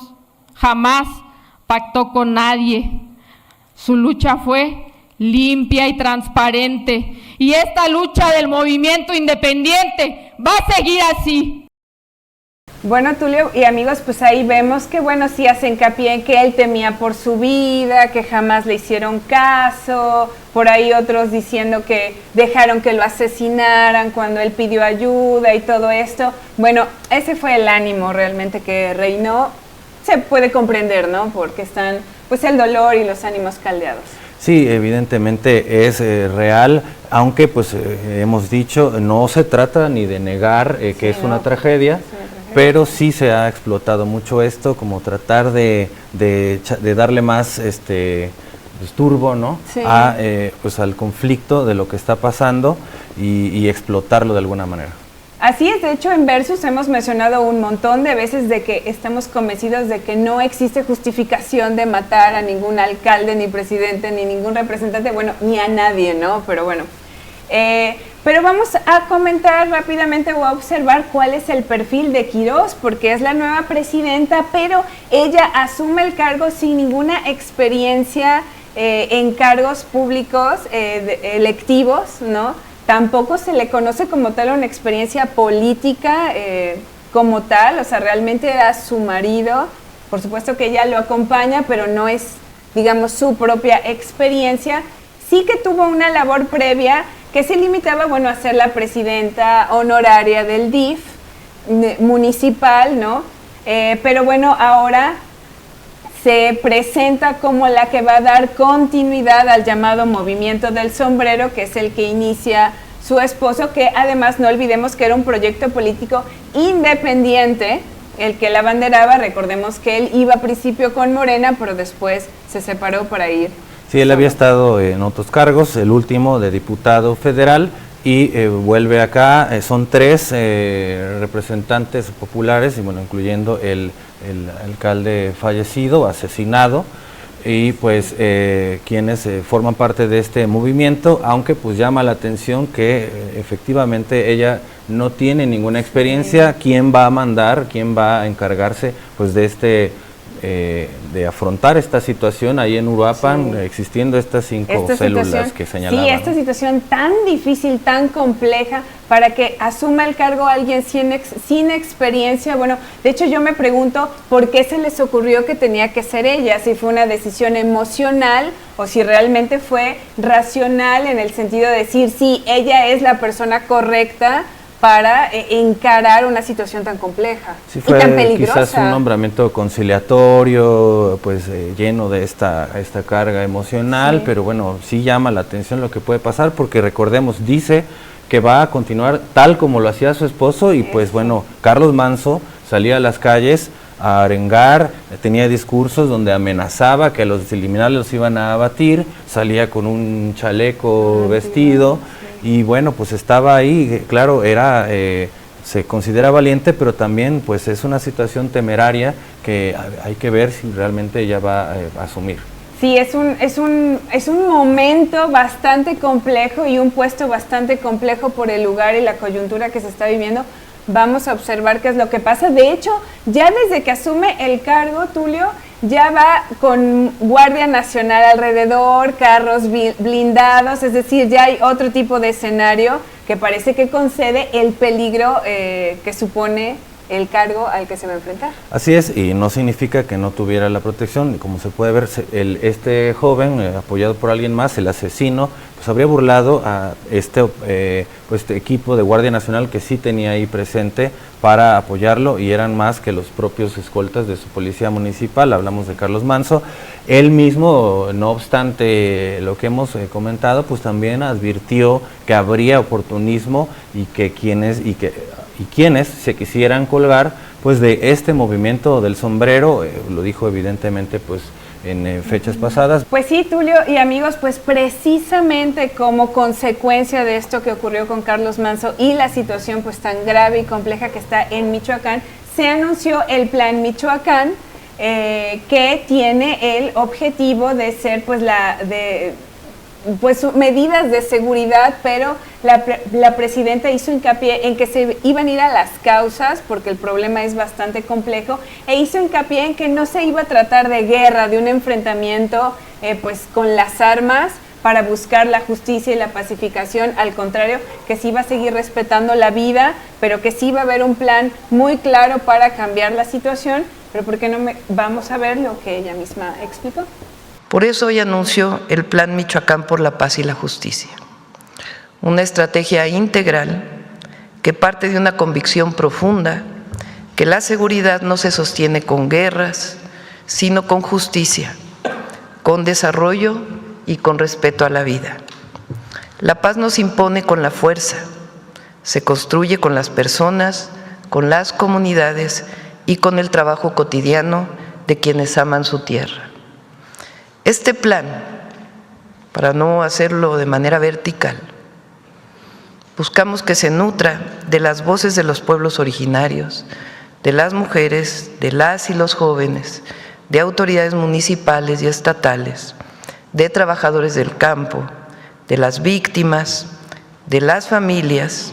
jamás pactó con nadie, Su lucha fue limpia y transparente, y esta lucha del movimiento independiente va a seguir así. Bueno, Tulio y amigos, pues ahí vemos que, bueno, sí hace hincapié en que él temía por su vida, que jamás le hicieron caso, por ahí otros diciendo que dejaron que lo asesinaran cuando él pidió ayuda y todo esto. Bueno, ese fue el ánimo realmente que reinó. Se puede comprender, ¿no? Porque están, pues, el dolor y los ánimos caldeados. Sí, evidentemente es real, aunque pues hemos dicho, no se trata ni de negar que es una tragedia, pero sí se ha explotado mucho esto, como tratar de darle más pues, turbo, ¿no? Sí. Pues al conflicto de lo que está pasando y explotarlo de alguna manera. Así es, de hecho en Versus hemos mencionado un montón de veces de que estamos convencidos de que no existe justificación de matar a ningún alcalde, ni presidente, ni ningún representante, bueno, ni a nadie, ¿no? Pero bueno, pero vamos a comentar rápidamente o a observar cuál es el perfil de Quirós, porque es la nueva presidenta, pero ella asume el cargo sin ninguna experiencia en cargos públicos electivos, ¿no? Tampoco se le conoce como tal una experiencia política como tal, o sea, realmente era su marido, por supuesto que ella lo acompaña, pero no es, digamos, su propia experiencia. Sí que tuvo una labor previa que se limitaba, bueno, a ser la presidenta honoraria del DIF municipal, ¿no? Pero bueno, ahora se presenta como la que va a dar continuidad al llamado Movimiento del Sombrero, que es el que inicia su esposo, que además no olvidemos que era un proyecto político independiente, el que la abanderaba. Recordemos que él iba a principio con Morena, pero después se separó para ir. Sí, él había estado en otros cargos, el último de diputado federal, y vuelve acá. Son 3 representantes populares, y bueno, incluyendo el alcalde fallecido, asesinado, y pues quienes forman parte de este movimiento, aunque pues llama la atención que efectivamente ella no tiene ninguna experiencia. ¿Quién va a mandar, quién va a encargarse pues de de afrontar esta situación ahí en Uruapan, existiendo estas 5 células que señalaban? Sí, esta situación tan difícil, tan compleja, para que asuma el cargo alguien sin experiencia. Bueno, de hecho yo me pregunto por qué se les ocurrió que tenía que ser ella, si fue una decisión emocional o si realmente fue racional en el sentido de decir, sí, ella es la persona correcta para encarar una situación tan compleja sí, fue y tan peligrosa. Quizás un nombramiento conciliatorio, pues lleno de esta carga emocional, pero bueno, sí llama la atención lo que puede pasar, porque recordemos, dice que va a continuar tal como lo hacía su esposo, y pues bueno, Carlos Manzo salía a las calles a arengar, tenía discursos donde amenazaba que a los liminales los iban a abatir, salía con un chaleco vestido. Y bueno, pues estaba ahí, claro, se considera valiente, pero también pues es una situación temeraria que hay que ver si realmente ella va a asumir. Sí, es un momento bastante complejo y un puesto bastante complejo por el lugar y la coyuntura que se está viviendo. Vamos a observar qué es lo que pasa. De hecho, ya desde que asume el cargo, Tulio, ya va con Guardia Nacional alrededor, carros blindados, es decir, ya hay otro tipo de escenario que parece que concede el peligro que supone el cargo al que se va a enfrentar. Así es, y no significa que no tuviera la protección. Como se puede ver, este joven, apoyado por alguien más, el asesino, pues habría burlado a este equipo de Guardia Nacional que sí tenía ahí presente para apoyarlo, y eran más que los propios escoltas de su policía municipal. Hablamos de Carlos Manzo. Él mismo, no obstante lo que hemos comentado, pues también advirtió que habría oportunismo y que quienes se quisieran colgar pues de este movimiento del sombrero, lo dijo evidentemente pues en fechas pasadas. Pues sí, Tulio y amigos, pues precisamente como consecuencia de esto que ocurrió con Carlos Manzo y la situación pues tan grave y compleja que está en Michoacán, se anunció el Plan Michoacán, que tiene el objetivo de ser pues pues medidas de seguridad, pero la presidenta hizo hincapié en que se iban a ir a las causas, porque el problema es bastante complejo, e hizo hincapié en que no se iba a tratar de guerra, de un enfrentamiento pues con las armas para buscar la justicia y la pacificación, al contrario, que sí iba a seguir respetando la vida, pero que sí iba a haber un plan muy claro para cambiar la situación. Pero ¿por qué no vamos a ver lo que ella misma explicó? Por eso hoy anunció el Plan Michoacán por la Paz y la Justicia, una estrategia integral que parte de una convicción profunda que la seguridad no se sostiene con guerras, sino con justicia, con desarrollo y con respeto a la vida. La paz no se impone con la fuerza, se construye con las personas, con las comunidades y con el trabajo cotidiano de quienes aman su tierra. Este plan, para no hacerlo de manera vertical, buscamos que se nutra de las voces de los pueblos originarios, de las mujeres, de las y los jóvenes, de autoridades municipales y estatales, de trabajadores del campo, de las víctimas, de las familias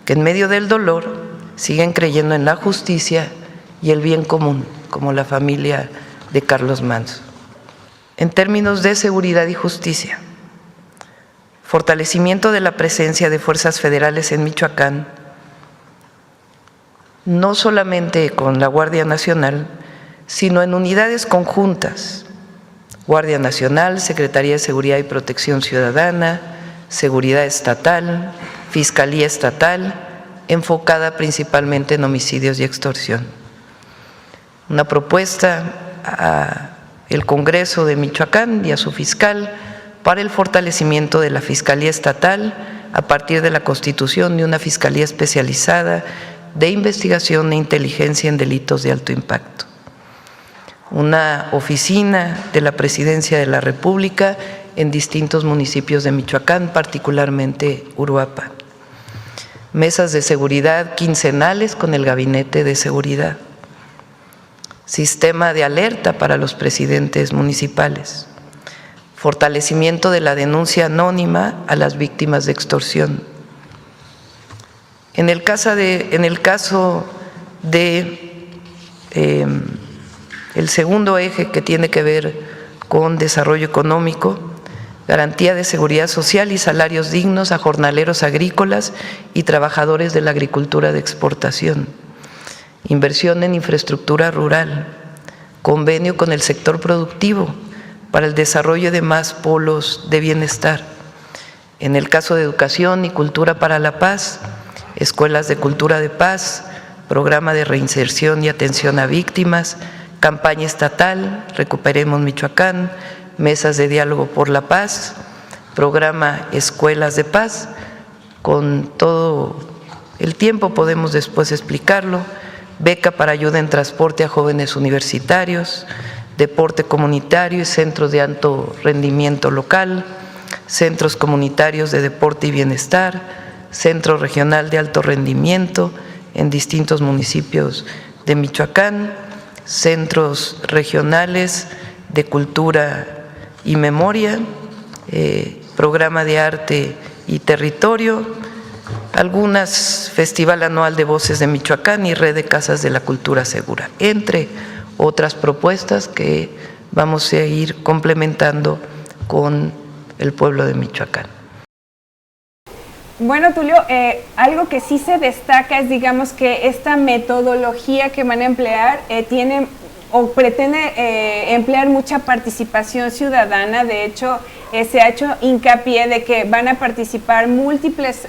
que en medio del dolor siguen creyendo en la justicia y el bien común, como la familia de Carlos Manzo. En términos de seguridad y justicia, fortalecimiento de la presencia de fuerzas federales en Michoacán, no solamente con la Guardia Nacional, sino en unidades conjuntas, Guardia Nacional, Secretaría de Seguridad y Protección Ciudadana, Seguridad Estatal, Fiscalía Estatal, enfocada principalmente en homicidios y extorsión. Una propuesta al Congreso de Michoacán y a su fiscal para el fortalecimiento de la Fiscalía Estatal a partir de la constitución de una Fiscalía especializada de investigación e inteligencia en delitos de alto impacto. Una oficina de la Presidencia de la República en distintos municipios de Michoacán, particularmente Uruapan. Mesas de seguridad quincenales con el Gabinete de Seguridad. Sistema de alerta para los presidentes municipales. Fortalecimiento de la denuncia anónima a las víctimas de extorsión. En el caso de el segundo eje, que tiene que ver con desarrollo económico, garantía de seguridad social y salarios dignos a jornaleros agrícolas y trabajadores de la agricultura de exportación, inversión en infraestructura rural, convenio con el sector productivo para el desarrollo de más polos de bienestar. En el caso de educación y cultura para la paz, escuelas de cultura de paz, programa de reinserción y atención a víctimas, campaña estatal, Recuperemos Michoacán, mesas de diálogo por la paz, programa Escuelas de Paz, con todo el tiempo podemos después explicarlo, beca para ayuda en transporte a jóvenes universitarios, deporte comunitario y centros de alto rendimiento local, centros comunitarios de deporte y bienestar, centro regional de alto rendimiento en distintos municipios de Michoacán, centros regionales de cultura y memoria, programa de arte y territorio, algunas Festival Anual de Voces de Michoacán y Red de Casas de la Cultura Segura, entre otras propuestas que vamos a ir complementando con el pueblo de Michoacán. Bueno, Tulio, algo que sí se destaca es, digamos, que esta metodología que van a emplear tiene o pretende emplear mucha participación ciudadana. De hecho, se ha hecho hincapié de que van a participar múltiples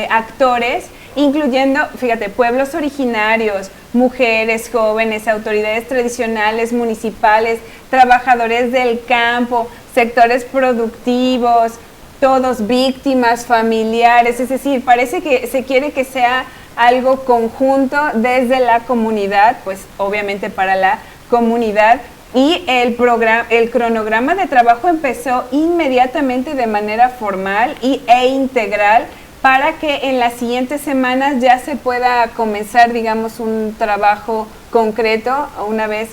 actores, incluyendo, fíjate, pueblos originarios, mujeres, jóvenes, autoridades tradicionales, municipales, trabajadores del campo, sectores productivos, todos víctimas, familiares, es decir, parece que se quiere que sea algo conjunto desde la comunidad, pues obviamente para la comunidad, y el cronograma de trabajo empezó inmediatamente de manera formal e integral para que en las siguientes semanas ya se pueda comenzar, digamos, un trabajo concreto una vez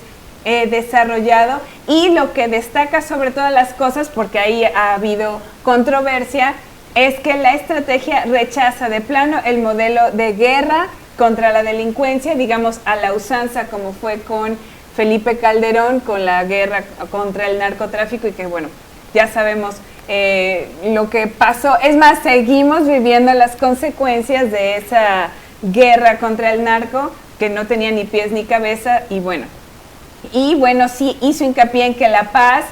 desarrollado, y lo que destaca sobre todas las cosas, porque ahí ha habido controversia, es que la estrategia rechaza de plano el modelo de guerra contra la delincuencia, digamos a la usanza como fue con Felipe Calderón, con la guerra contra el narcotráfico, y que bueno, ya sabemos lo que pasó. Es más, seguimos viviendo las consecuencias de esa guerra contra el narco, que no tenía ni pies ni cabeza, y bueno, sí hizo hincapié en que la paz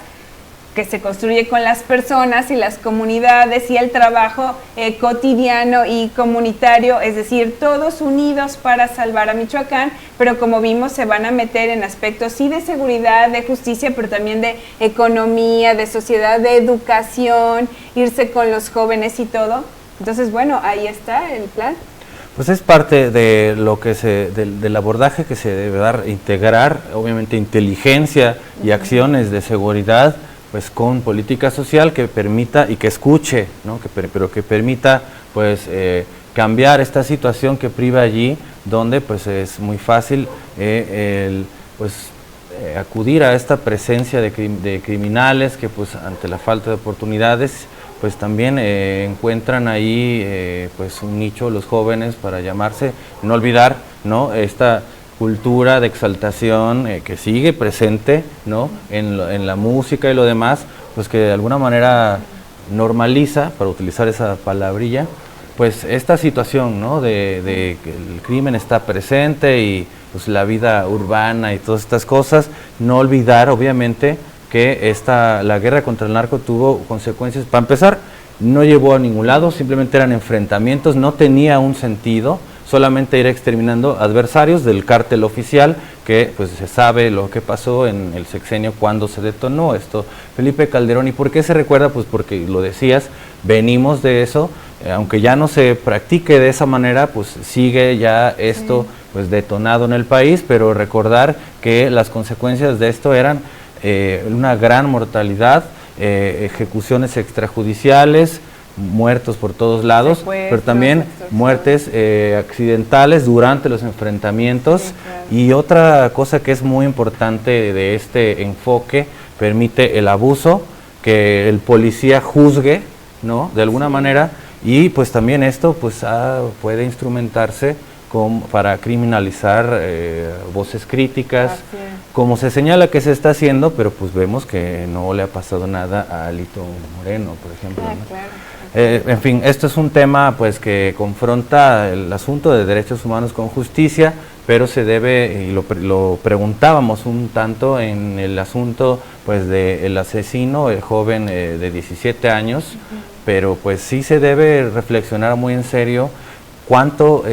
que se construye con las personas y las comunidades y el trabajo cotidiano y comunitario, es decir, todos unidos para salvar a Michoacán, pero como vimos se van a meter en aspectos sí de seguridad, de justicia, pero también de economía, de sociedad, de educación, irse con los jóvenes y todo. Entonces, bueno, ahí está el plan. Pues es parte de lo que del abordaje que se debe dar, integrar, obviamente, inteligencia y acciones de seguridad, pues con política social que permita y que escuche, ¿no? Pero que permita pues cambiar esta situación que priva allí, donde pues es muy fácil acudir a esta presencia de criminales que pues ante la falta de oportunidades pues también encuentran ahí pues un nicho los jóvenes para llamarse, no olvidar, ¿no?, esta cultura de exaltación que sigue presente, ¿no?, en la música y lo demás, pues que de alguna manera normaliza, para utilizar esa palabrilla, pues esta situación, ¿no?, de que el crimen está presente y pues la vida urbana y todas estas cosas. No olvidar, obviamente, que la guerra contra el narco tuvo consecuencias. Para empezar, no llevó a ningún lado, simplemente eran enfrentamientos, no tenía un sentido, solamente ir exterminando adversarios del cártel oficial, que pues se sabe lo que pasó en el sexenio cuando se detonó esto. Felipe Calderón, ¿y por qué se recuerda? Pues porque lo decías, venimos de eso, aunque ya no se practique de esa manera, pues sigue ya esto pues detonado en el país, pero recordar que las consecuencias de esto eran una gran mortalidad, ejecuciones extrajudiciales, muertos por todos lados, pero también muertes accidentales durante los enfrentamientos. Sí, claro. Y otra cosa que es muy importante de este enfoque, permite el abuso, que el policía juzgue, ¿no?, de alguna manera, y pues también esto pues puede instrumentarse para criminalizar voces críticas, como se señala que se está haciendo, pero pues vemos que no le ha pasado nada a Alito Moreno, por ejemplo, ¿no? Claro. En fin, esto es un tema pues que confronta el asunto de derechos humanos con justicia, pero se debe, y lo preguntábamos un tanto en el asunto pues del asesino, el joven de 17 años, pero pues sí se debe reflexionar muy en serio cuánto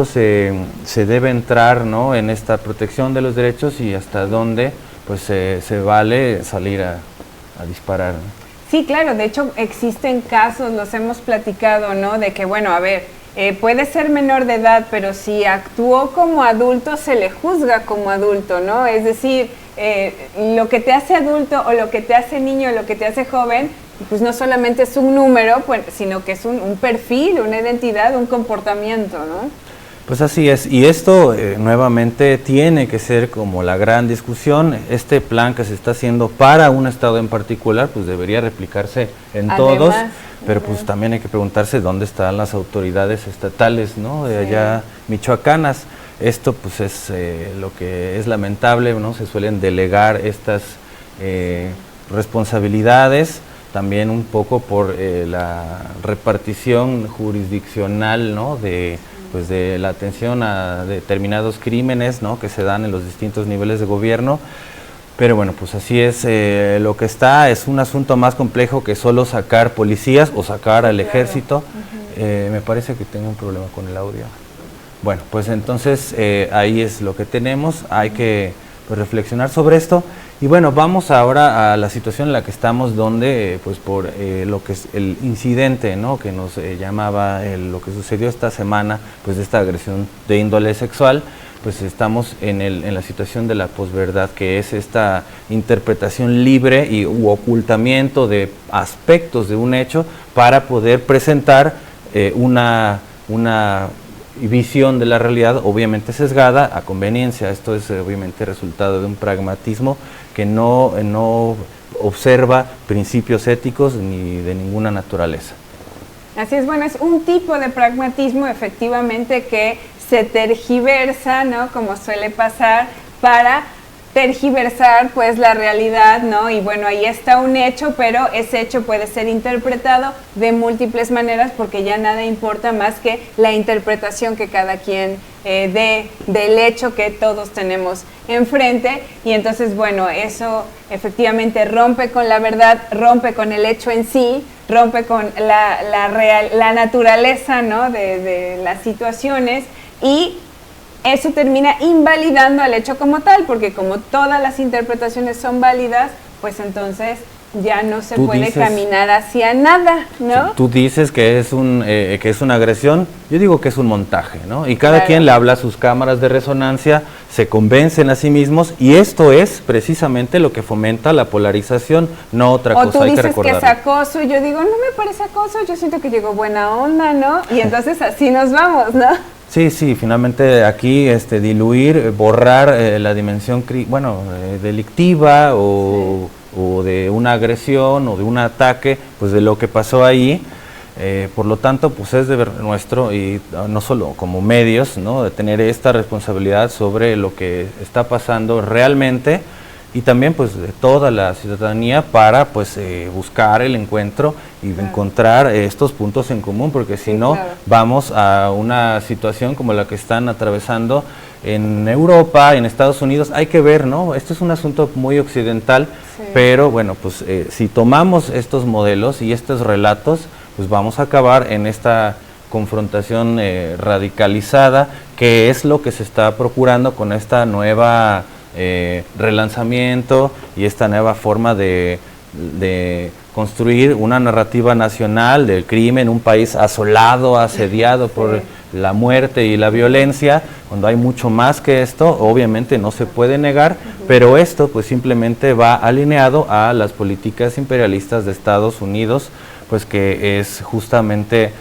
se debe entrar, ¿no?, en esta protección de los derechos y hasta dónde pues se vale salir a disparar, ¿no? Sí, claro, de hecho existen casos, los hemos platicado, ¿no?, de que, bueno, a ver, puede ser menor de edad, pero si actuó como adulto, se le juzga como adulto, ¿no? Es decir, lo que te hace adulto o lo que te hace niño o lo que te hace joven, pues no solamente es un número, pues, sino que es un perfil, una identidad, un comportamiento, ¿no? Pues así es, y esto nuevamente tiene que ser como la gran discusión. Este plan que se está haciendo para un estado en particular, pues debería replicarse en todos, pero pues también hay que preguntarse dónde están las autoridades estatales, ¿no?, de allá michoacanas. Esto pues es lo que es lamentable, ¿no?, se suelen delegar estas responsabilidades, también un poco por la repartición jurisdiccional, ¿no?, de la atención a determinados crímenes, ¿no?, que se dan en los distintos niveles de gobierno. Pero bueno, pues así es lo que está. Es un asunto más complejo que solo sacar policías o sacar al ejército. Me parece que tengo un problema con el audio. Bueno, pues entonces ahí es lo que tenemos. Hay que pues reflexionar sobre esto. Y bueno, vamos ahora a la situación en la que estamos, donde pues por lo que es el incidente, ¿no?, que nos llamaba lo que sucedió esta semana, pues de esta agresión de índole sexual, pues estamos en la situación de la posverdad, que es esta interpretación libre u ocultamiento de aspectos de un hecho para poder presentar una visión de la realidad, obviamente sesgada a conveniencia. Esto es obviamente resultado de un pragmatismo que no observa principios éticos ni de ninguna naturaleza. Así es, bueno, es un tipo de pragmatismo efectivamente que se tergiversa, ¿no? Como suele pasar, para tergiversar pues la realidad, ¿no? Y bueno, ahí está un hecho, pero ese hecho puede ser interpretado de múltiples maneras porque ya nada importa más que la interpretación que cada quien dé del hecho que todos tenemos enfrente. Y entonces, bueno, eso efectivamente rompe con la verdad, rompe con el hecho en sí, rompe con la naturaleza, ¿no? de las situaciones, y eso termina invalidando al hecho como tal, porque como todas las interpretaciones son válidas, pues entonces ya no se puede caminar hacia nada, ¿no? Tú dices que es una agresión, yo digo que es un montaje, ¿no? Y cada quien le habla a sus cámaras de resonancia, se convencen a sí mismos, y esto es precisamente lo que fomenta la polarización, no otra cosa. O tú dices que es acoso, y yo digo, no me parece acoso, yo siento que llegó buena onda, ¿no? Y entonces así nos vamos, ¿no? Sí, finalmente aquí diluir, borrar la dimensión delictiva o de una agresión o de un ataque, pues de lo que pasó ahí. Por lo tanto, pues es deber nuestro, y no solo como medios, ¿no?, de tener esta responsabilidad sobre lo que está pasando realmente, y también pues de toda la ciudadanía para pues buscar el encuentro y encontrar estos puntos en común, porque si no vamos a una situación como la que están atravesando en Europa, en Estados Unidos. Hay que ver, ¿no? Esto es un asunto muy occidental, pero bueno, pues si tomamos estos modelos y estos relatos, pues vamos a acabar en esta confrontación radicalizada, que es lo que se está procurando con esta nueva relanzamiento y esta nueva forma de construir una narrativa nacional del crimen, un país asolado, asediado por la muerte y la violencia, cuando hay mucho más que esto, obviamente no se puede negar, pero esto pues simplemente va alineado a las políticas imperialistas de Estados Unidos, pues que es justamente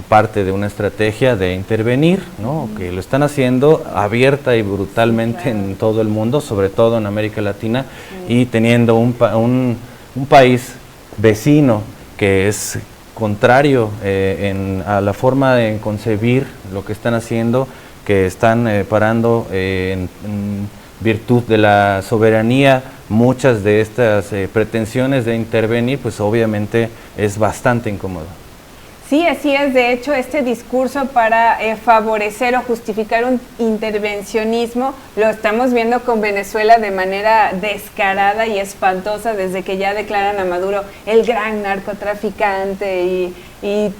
parte de una estrategia de intervenir, ¿no? Que lo están haciendo abierta y brutalmente en todo el mundo, sobre todo en América Latina, y teniendo un país vecino que es contrario a la forma de concebir lo que están haciendo, que están parando en virtud de la soberanía muchas de estas pretensiones de intervenir, pues obviamente es bastante incómodo. Sí, así es. De hecho, este discurso para favorecer o justificar un intervencionismo lo estamos viendo con Venezuela de manera descarada y espantosa desde que ya declaran a Maduro el gran narcotraficante y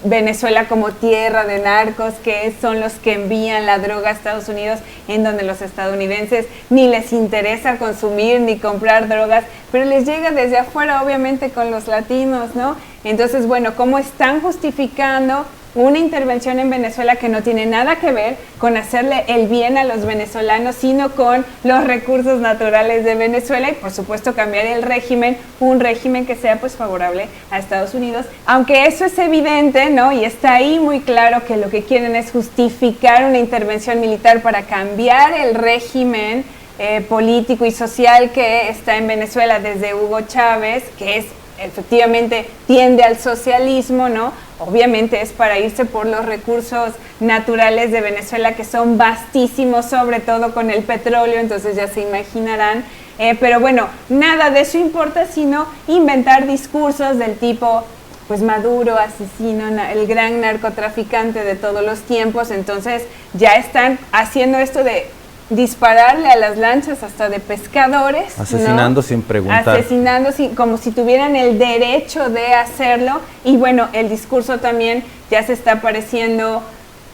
Venezuela como tierra de narcos, que son los que envían la droga a Estados Unidos, en donde los estadounidenses ni les interesa consumir ni comprar drogas, pero les llega desde afuera, obviamente con los latinos, ¿no? Entonces, bueno, ¿cómo están justificando una intervención en Venezuela que no tiene nada que ver con hacerle el bien a los venezolanos, sino con los recursos naturales de Venezuela y por supuesto cambiar el régimen, un régimen que sea pues favorable a Estados Unidos? Aunque eso es evidente, ¿no? Y está ahí muy claro que lo que quieren es justificar una intervención militar para cambiar el régimen político y social que está en Venezuela desde Hugo Chávez, que es efectivamente tiende al socialismo, ¿no? Obviamente es para irse por los recursos naturales de Venezuela, que son vastísimos, sobre todo con el petróleo, entonces ya se imaginarán. Pero bueno, nada de eso importa, sino inventar discursos del tipo, pues Maduro, asesino, el gran narcotraficante de todos los tiempos. Entonces ya están haciendo esto de dispararle a las lanchas hasta de pescadores, asesinando, ¿no?, sin preguntar, asesinando como si tuvieran el derecho de hacerlo. Y bueno, el discurso también ya se está pareciendo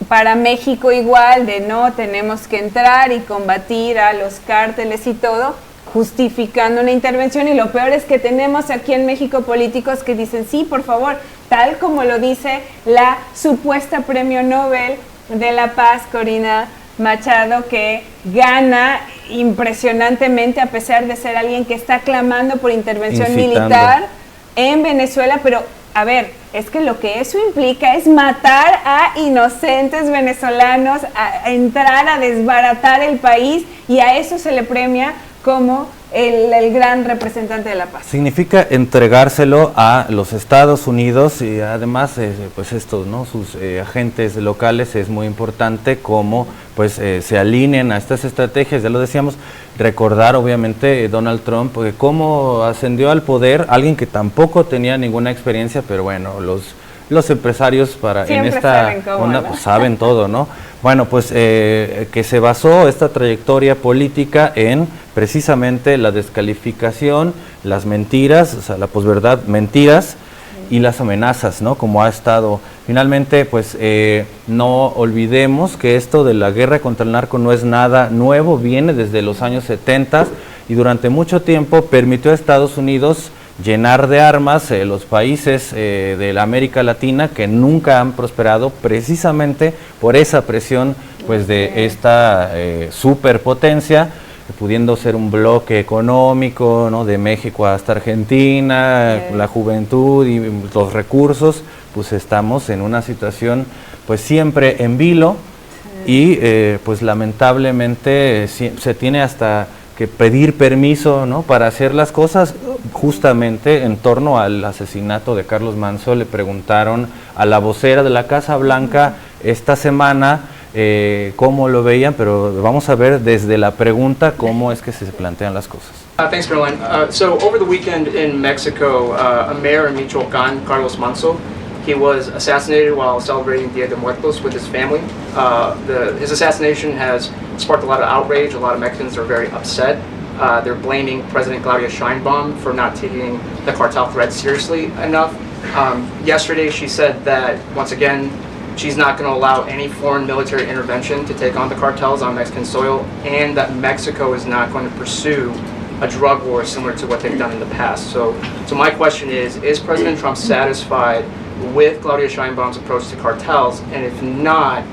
para México igual, de no, tenemos que entrar y combatir a los cárteles y todo, justificando una intervención. Y lo peor es que tenemos aquí en México políticos que dicen, sí, por favor, tal como lo dice la supuesta premio Nobel de la Paz, Corina Machado, que gana impresionantemente a pesar de ser alguien que está clamando por intervención militar en Venezuela, pero a ver, es que lo que eso implica es matar a inocentes venezolanos, a entrar a desbaratar el país, y a eso se le premia como el gran representante de la paz. Significa entregárselo a los Estados Unidos y además pues estos, ¿no? Sus agentes locales, es muy importante cómo pues se alineen a estas estrategias. Ya lo decíamos, recordar obviamente Donald Trump, cómo ascendió al poder alguien que tampoco tenía ninguna experiencia, pero bueno, los empresarios en esta onda pues saben todo, ¿no? Bueno, pues que se basó esta trayectoria política en precisamente la descalificación, las mentiras, o sea, la posverdad, mentiras y las amenazas, ¿no? Como ha estado. Finalmente, pues no olvidemos que esto de la guerra contra el narco no es nada nuevo, viene desde los años 70 y durante mucho tiempo permitió a Estados Unidos llenar de armas los países de la América Latina que nunca han prosperado precisamente por esa presión pues de esta superpotencia, pudiendo ser un bloque económico, ¿no? De México hasta Argentina, la juventud y los recursos, pues estamos en una situación pues siempre en vilo y pues lamentablemente se tiene hasta que pedir permiso, ¿no? Para hacer las cosas. Justamente en torno al asesinato de Carlos Manzo le preguntaron a la vocera de la Casa Blanca esta semana cómo lo veían, pero vamos a ver desde la pregunta cómo es que se plantean las cosas. Thanks, Caroline. So over the weekend in Mexico, a mayor in Michoacán, Carlos Manzo, he was assassinated while celebrating Dia de Muertos with his family. His assassination has sparked a lot of outrage. A lot of Mexicans are very upset. They're blaming President Claudia Sheinbaum for not taking the cartel threat seriously enough. Yesterday she said that, once again, she's not going to allow any foreign military intervention to take on the cartels on Mexican soil, and that Mexico is not going to pursue a drug war similar to what they've done in the past. So my question is President Trump satisfied with Claudia Sheinbaum's approach to cartels? And if not,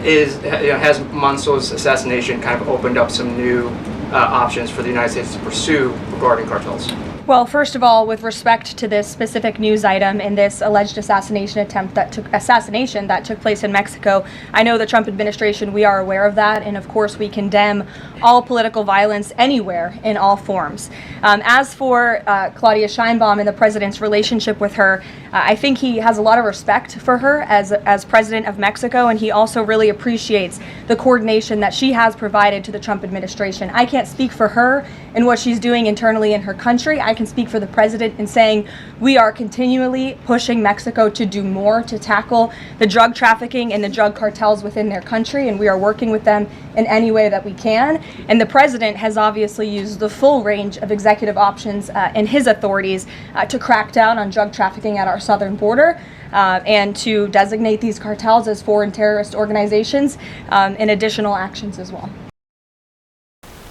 has Manso's assassination kind of opened up some new options for the United States to pursue regarding cartels? Well, first of all, with respect to this specific news item and this alleged assassination that took place in Mexico, I know the Trump administration, we are aware of that, and of course we condemn all political violence anywhere in all forms. As for Claudia Sheinbaum and the president's relationship with her, I think he has a lot of respect for her as president of Mexico, and he also really appreciates the coordination that she has provided to the Trump administration. I can't speak for her and what she's doing internally in her country. I can speak for the president in saying we are continually pushing Mexico to do more to tackle the drug trafficking and the drug cartels within their country, and we are working with them in any way that we can. And the president has obviously used the full range of executive options in his authorities to crack down on drug trafficking at our southern border and to designate these cartels as foreign terrorist organizations and additional actions as well.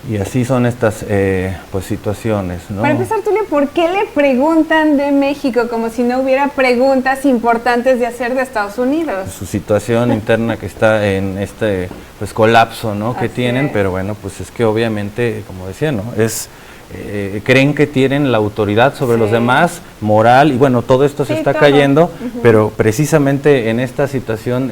Y así son estas pues situaciones, ¿no? Para empezar, Tulio, ¿por qué le preguntan de México como si no hubiera preguntas importantes de hacer de Estados Unidos? Su situación interna que está en este pues colapso, ¿no? Que Así tienen, es. pero bueno, pues es que obviamente, como decía, ¿no? Creen que tienen la autoridad sobre los demás, moral, y bueno, todo esto se está cayendo, pero precisamente en esta situación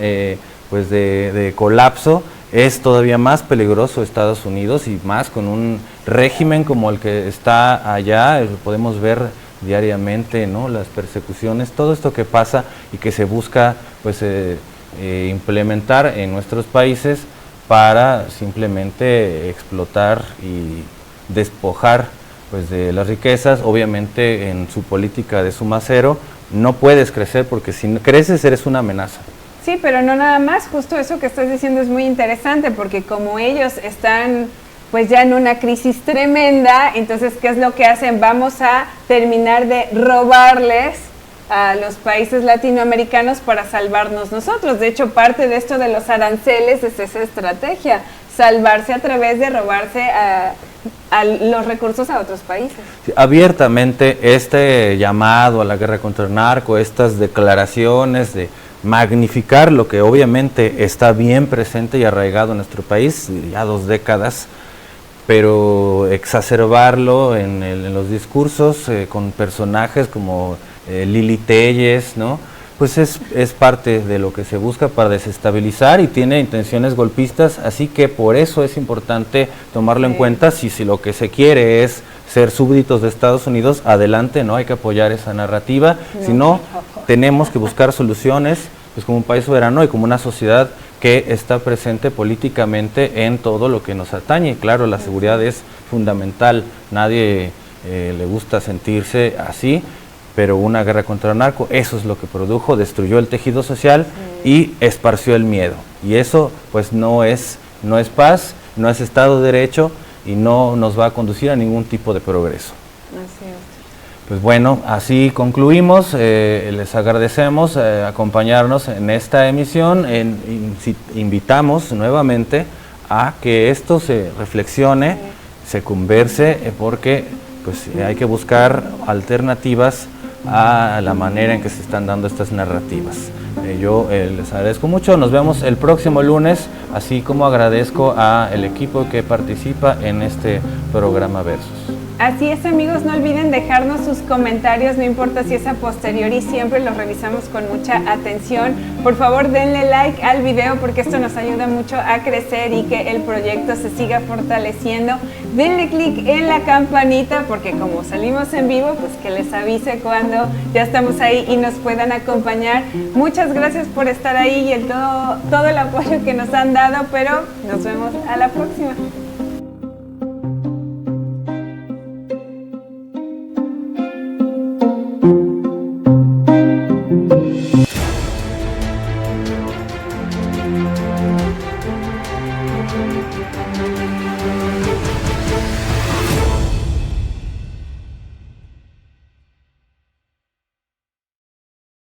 pues de colapso es todavía más peligroso Estados Unidos, y más con un régimen como el que está allá. Podemos ver diariamente, ¿no? Las persecuciones, todo esto que pasa y que se busca pues implementar en nuestros países para simplemente explotar y despojar pues de las riquezas. Obviamente en su política de suma cero no puedes crecer, porque si creces eres una amenaza. Sí, pero no nada más, justo eso que estás diciendo es muy interesante, porque como ellos están pues ya en una crisis tremenda, entonces ¿qué es lo que hacen? Vamos a terminar de robarles a los países latinoamericanos para salvarnos nosotros. De hecho, parte de esto de los aranceles es esa estrategia, salvarse a través de robarse a los recursos a otros países. Sí, abiertamente este llamado a la guerra contra el narco, estas declaraciones de magnificar lo que obviamente está bien presente y arraigado en nuestro país ya 2 décadas, pero exacerbarlo en los discursos con personajes como Lili Telles, ¿no? Pues es parte de lo que se busca para desestabilizar y tiene intenciones golpistas, así que por eso es importante tomarlo en cuenta. Si lo que se quiere es ser súbditos de Estados Unidos, adelante, ¿no? Hay que apoyar esa narrativa, si no, tenemos que buscar soluciones, pues como un país soberano y como una sociedad que está presente políticamente en todo lo que nos atañe. Claro, la seguridad es fundamental, nadie le gusta sentirse así, pero una guerra contra el narco, eso es lo que produjo, destruyó el tejido social y esparció el miedo. Y eso pues no es paz, no es Estado de Derecho y no nos va a conducir a ningún tipo de progreso. Así es. Pues bueno, así concluimos, les agradecemos acompañarnos en esta emisión, invitamos nuevamente a que esto se reflexione, se converse, porque pues hay que buscar alternativas a la manera en que se están dando estas narrativas. Yo les agradezco mucho, nos vemos el próximo lunes, así como agradezco al equipo que participa en este programa Versus. Así es, amigos, no olviden dejarnos sus comentarios, no importa si es a posteriori, siempre los revisamos con mucha atención. Por favor, denle like al video porque esto nos ayuda mucho a crecer y que el proyecto se siga fortaleciendo. Denle click en la campanita porque como salimos en vivo, pues que les avise cuando ya estamos ahí y nos puedan acompañar. Muchas gracias por estar ahí y todo el apoyo que nos han dado, pero nos vemos a la próxima.